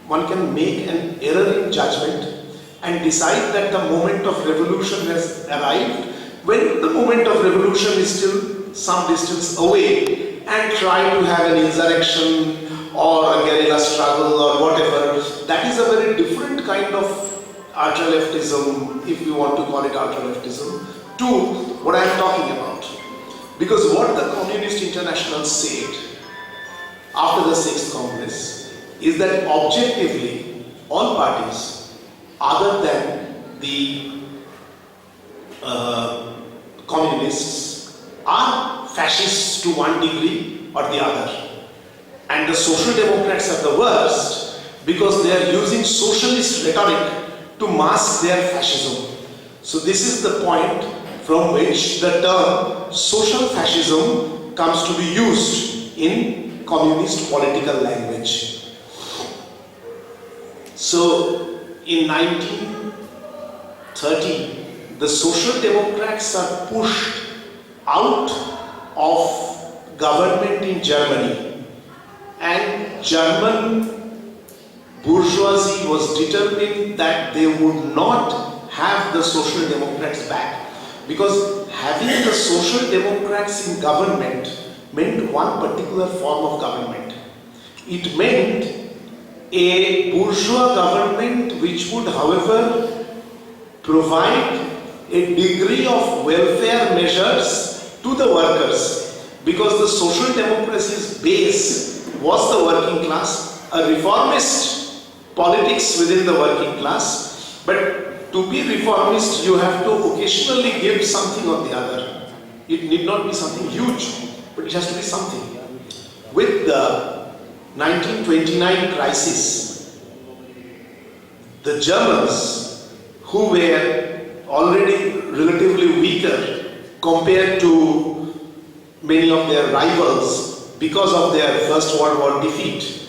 One can make an error in judgment and decide that the moment of revolution has arrived when the moment of revolution is still some distance away, and try to have an insurrection or a guerrilla struggle or whatever. That is a very different kind of ultra-leftism, if you want to call it ultra-leftism, to what I am talking about. Because what the Communist International said after the 6th Congress is that objectively all parties other than the communists are fascists to one degree or the other. And the social democrats are the worst because they are using socialist rhetoric to mask their fascism. So this is the point from which the term social fascism comes to be used in communist political language. So in 1930, the social democrats are pushed out of government in Germany, and German bourgeoisie was determined that they would not have the social democrats back, because having the social democrats in government meant one particular form of government. It meant a bourgeois government which would, however, provide a degree of welfare measures to the workers, because the social democracy's base was the working class, a reformist politics within the working class. But to be reformist, you have to occasionally give something or the other. It need not be something huge, but it has to be something. With the 1929 crisis, the Germans, who were already relatively weaker compared to many of their rivals because of their First World War defeat,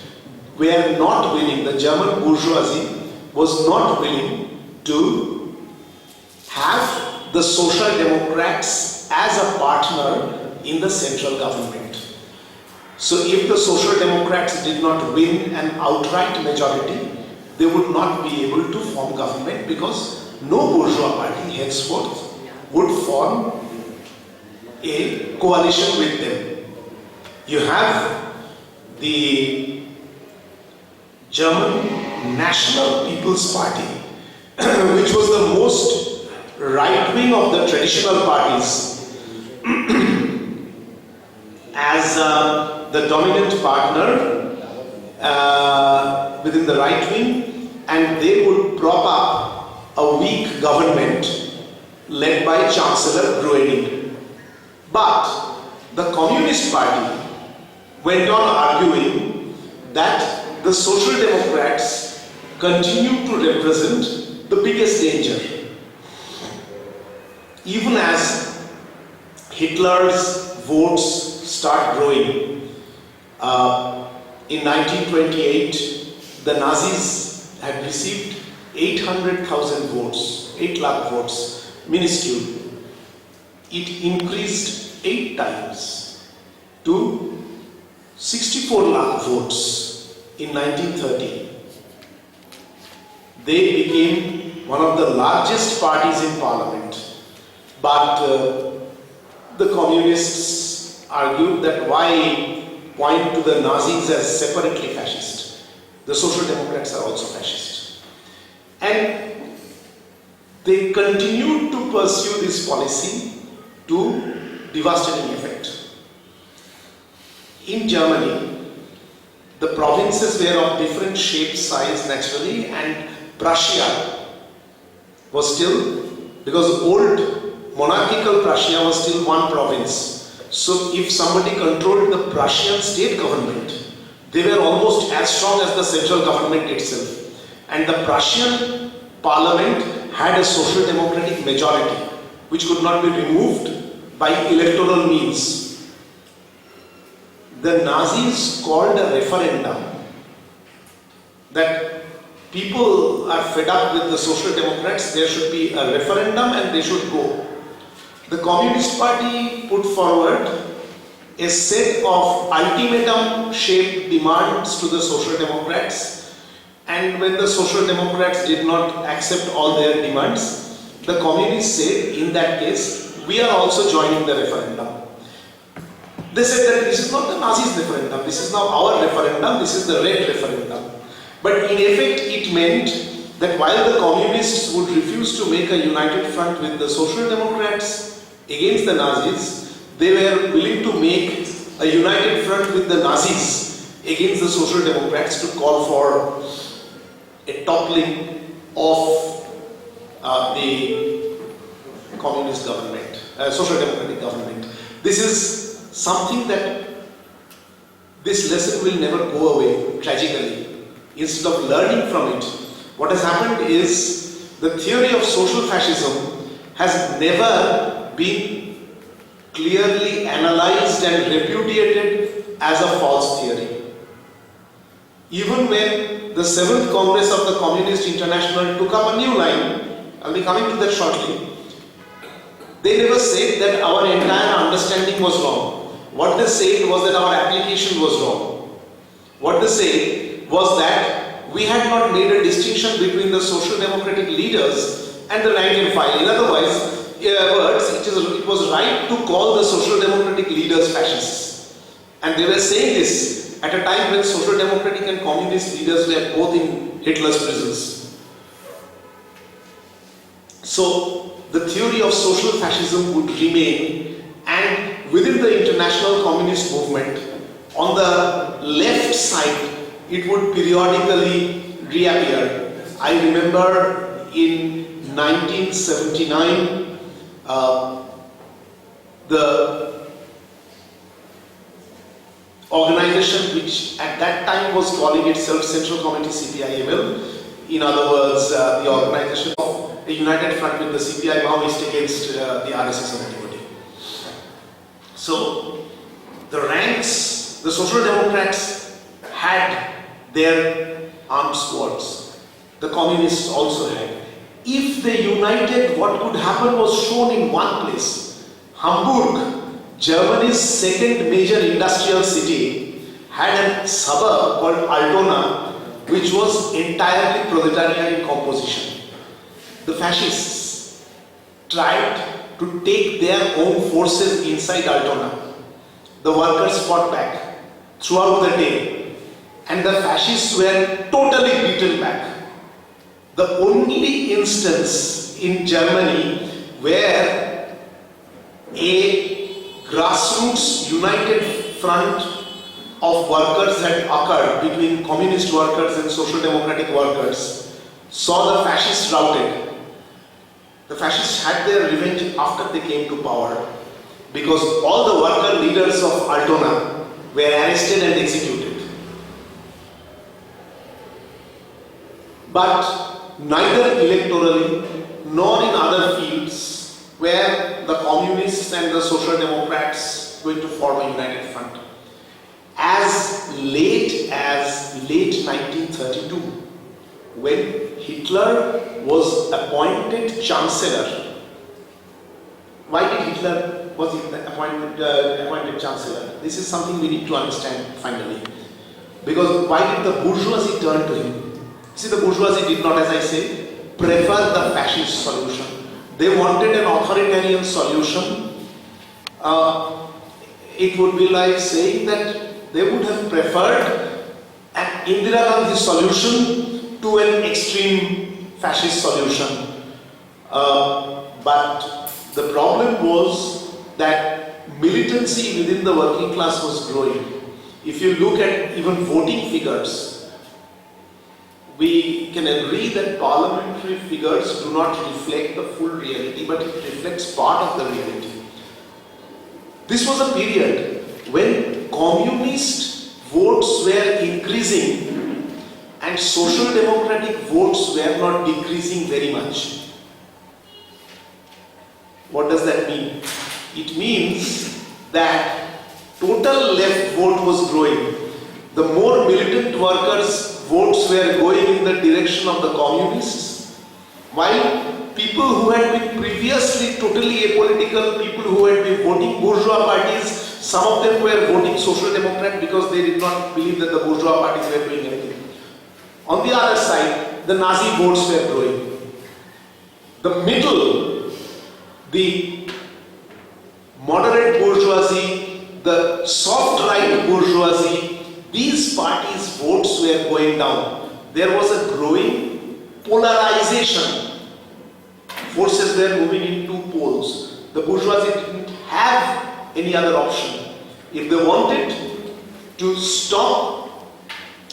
were not willing, the German bourgeoisie was not willing to have the Social Democrats as a partner in the central government. So if the Social Democrats did not win an outright majority, they would not be able to form government, because no bourgeois party henceforth would form a coalition with them. You have the German National People's Party, which was the most right-wing of the traditional parties, as the dominant partner within the right wing, and they would prop up a weak government led by Chancellor Gruening. But the Communist Party went on arguing that the Social Democrats continue to represent the biggest danger. Even as Hitler's votes start growing, in 1928, the Nazis had received 800,000 votes, 8 lakh votes, minuscule. It increased 8 times to 64 lakh votes in 1930. they became one of the largest parties in parliament. But the communists argued that why point to the Nazis as separately fascist? The Social Democrats are also fascist. And they continued to pursue this policy to devastating effect. In Germany, the provinces were of different shape, size naturally, and Prussia was still, because old monarchical Prussia was still one province. So if somebody controlled the Prussian state government, they were almost as strong as the central government itself. And the Prussian parliament had a social democratic majority, which could not be removed by electoral means. The Nazis called a referendum that people are fed up with the Social Democrats, there should be a referendum and they should go. The Communist Party put forward a set of ultimatum-shaped demands to the Social Democrats, and when the Social Democrats did not accept all their demands, the Communists said, in that case, we are also joining the referendum. They said that this is not the Nazis' referendum, this is now our referendum, this is the red referendum. But in effect, it meant that while the Communists would refuse to make a united front with the Social Democrats against the Nazis, they were willing to make a united front with the Nazis against the Social Democrats to call for a toppling of the communist government, social democratic government. This is something that this lesson will never go away, tragically. Instead of learning from it, what has happened is the theory of social fascism has never been clearly analyzed and repudiated as a false theory. Even when the 7th Congress of the Communist International took up a new line, I'll be coming to that shortly, they never said that our entire understanding was wrong. What they said was that our application was wrong. What they said was that we had not made a distinction between the social democratic leaders and the rank and file. In other words, it was right to call the social democratic leaders fascists. And they were saying this at a time when social democratic and communist leaders were both in Hitler's prisons. So the theory of social fascism would remain, and within the international communist movement, on the left side, it would periodically reappear. I remember in 1979, the organization which at that time was calling itself Central Committee CPI-ML, in other words, the organization of a united front with the CPI Maoist against the RSS of anybody. So the ranks, the Social Democrats had their armed squads. The Communists also had. If they united, what could happen was shown in one place. Hamburg, Germany's second major industrial city, had a suburb called Altona, which was entirely proletarian in composition. The fascists tried to take their own forces inside Altona. The workers fought back throughout the day, and the fascists were totally beaten back. The only instance in Germany where a grassroots united front of workers had occurred between communist workers and social democratic workers saw the fascists routed. The fascists had their revenge after they came to power, because all the worker leaders of Altona were arrested and executed. But neither electorally nor in other fields were the communists and the social democrats going to form a united front. As late 1932, when Hitler was appointed chancellor. Why did Hitler was appointed chancellor? This is something we need to understand finally. Because why did the bourgeoisie turn to him? See, the bourgeoisie did not, as I say, prefer the fascist solution. They wanted an authoritarian solution. It would be like saying that they would have preferred an Indira Gandhi solution to an extreme fascist solution. But the problem was that militancy within the working class was growing. If you look at even voting figures, we can agree that parliamentary figures do not reflect the full reality, but it reflects part of the reality. This was a period when communist votes were increasing and social democratic votes were not decreasing very much. What does that mean? It means that total left vote was growing. The more militant workers' votes were going in the direction of the communists, while people who had been previously totally apolitical, people who had been voting bourgeois parties, some of them were voting social democrat because they did not believe that the bourgeois parties were doing anything. On the other side, the Nazi votes were growing. The middle, the moderate bourgeoisie, the soft right bourgeoisie, these parties' votes were going down. There was a growing polarization. Forces were moving in two poles. The bourgeoisie didn't have any other option. If they wanted to stop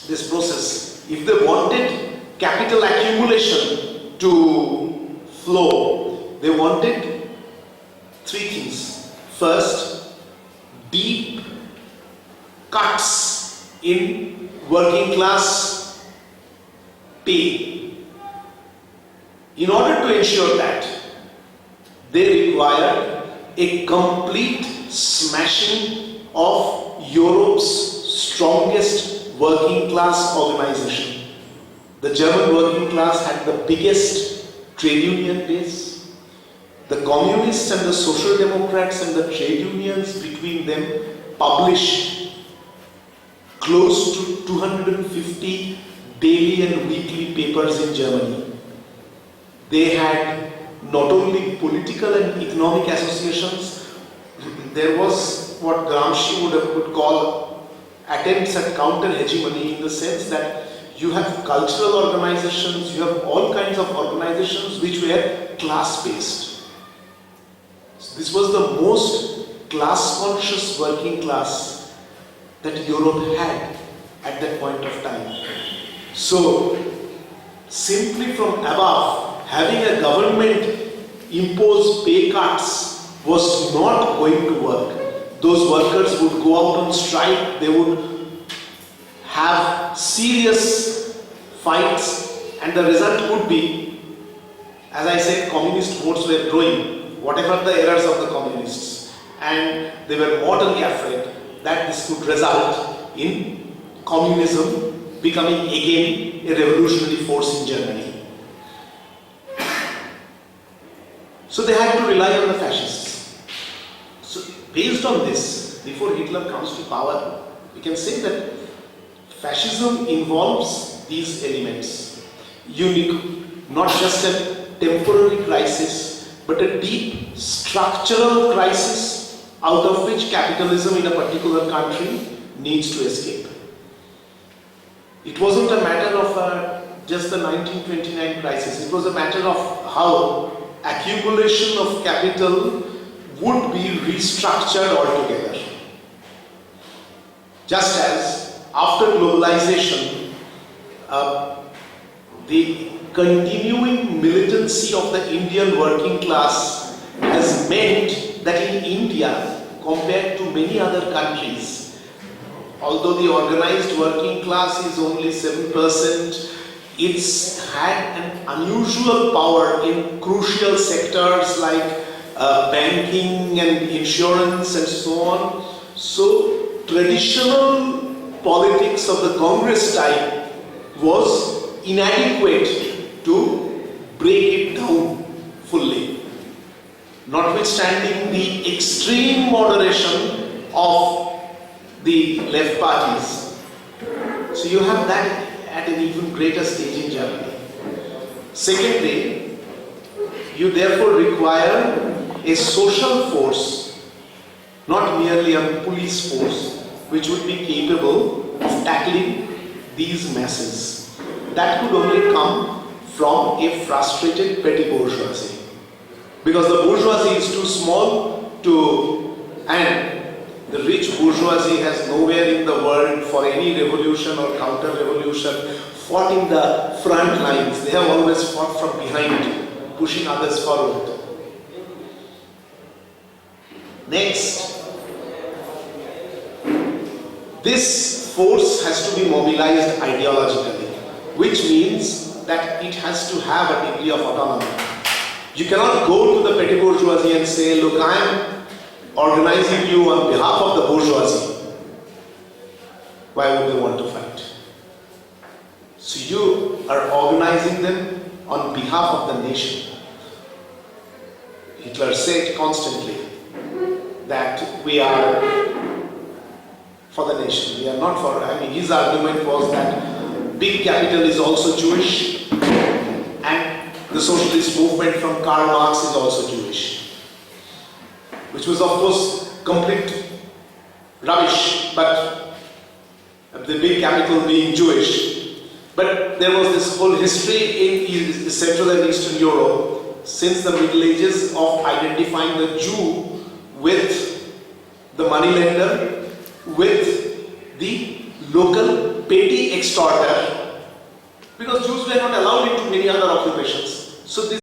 this process, if they wanted capital accumulation to flow, they wanted three things. First, deep cuts in working class pay. In order to ensure that, they required a complete smashing of Europe's strongest working class organization. The German working class had the biggest trade union base. The communists and the social democrats and the trade unions between them published close to 250 daily and weekly papers in Germany. They had not only political and economic associations, there was what Gramsci would call attempts at counter-hegemony, in the sense that you have cultural organizations, you have all kinds of organizations which were class-based. So this was the most class-conscious working class that Europe had at that point of time. So, simply from above, having a government impose pay cuts was not going to work. Those workers would go out on strike, they would have serious fights, and the result would be, as I said, communist votes were growing, whatever the errors of the communists, and they were mortally afraid that this could result in communism becoming again a revolutionary force in Germany. So they had to rely on the fascists. So based on this, before Hitler comes to power, we can say that fascism involves these elements. Unique, not just a temporary crisis, but a deep structural crisis out of which capitalism in a particular country needs to escape. It wasn't a matter of just the 1929 crisis. It was a matter of how accumulation of capital would be restructured altogether. Just as after globalization, the continuing militancy of the Indian working class has meant that in India, compared to many other countries, although the organized working class is only 7%, it's had an unusual power in crucial sectors like banking and insurance and so on. So traditional politics of the Congress type was inadequate to break it down fully, notwithstanding the extreme moderation of the left parties. So you have that at an even greater stage in Germany. Secondly, you therefore require a social force, not merely a police force, which would be capable of tackling these masses. That could only come from a frustrated petty bourgeoisie. Because the bourgeoisie is too small and the rich bourgeoisie has nowhere in the world for any revolution or counter-revolution fought in the front lines. They have always fought from behind, pushing others forward. Next, this force has to be mobilized ideologically, which means that it has to have a degree of autonomy. You cannot go to the petty bourgeoisie and say, look, I am organizing you on behalf of the bourgeoisie. Why would they want to fight? So you are organizing them on behalf of the nation. Hitler said constantly that we are for the nation. We are not for, his argument was that big capital is also Jewish and the socialist movement from Karl Marx is also Jewish. Which was of course complete rubbish, but the big capital being Jewish. But there was this whole history in Central and Eastern Europe since the Middle Ages of identifying the Jew with the moneylender, with the local petty extorter, because Jews were not allowed into many other occupations. So this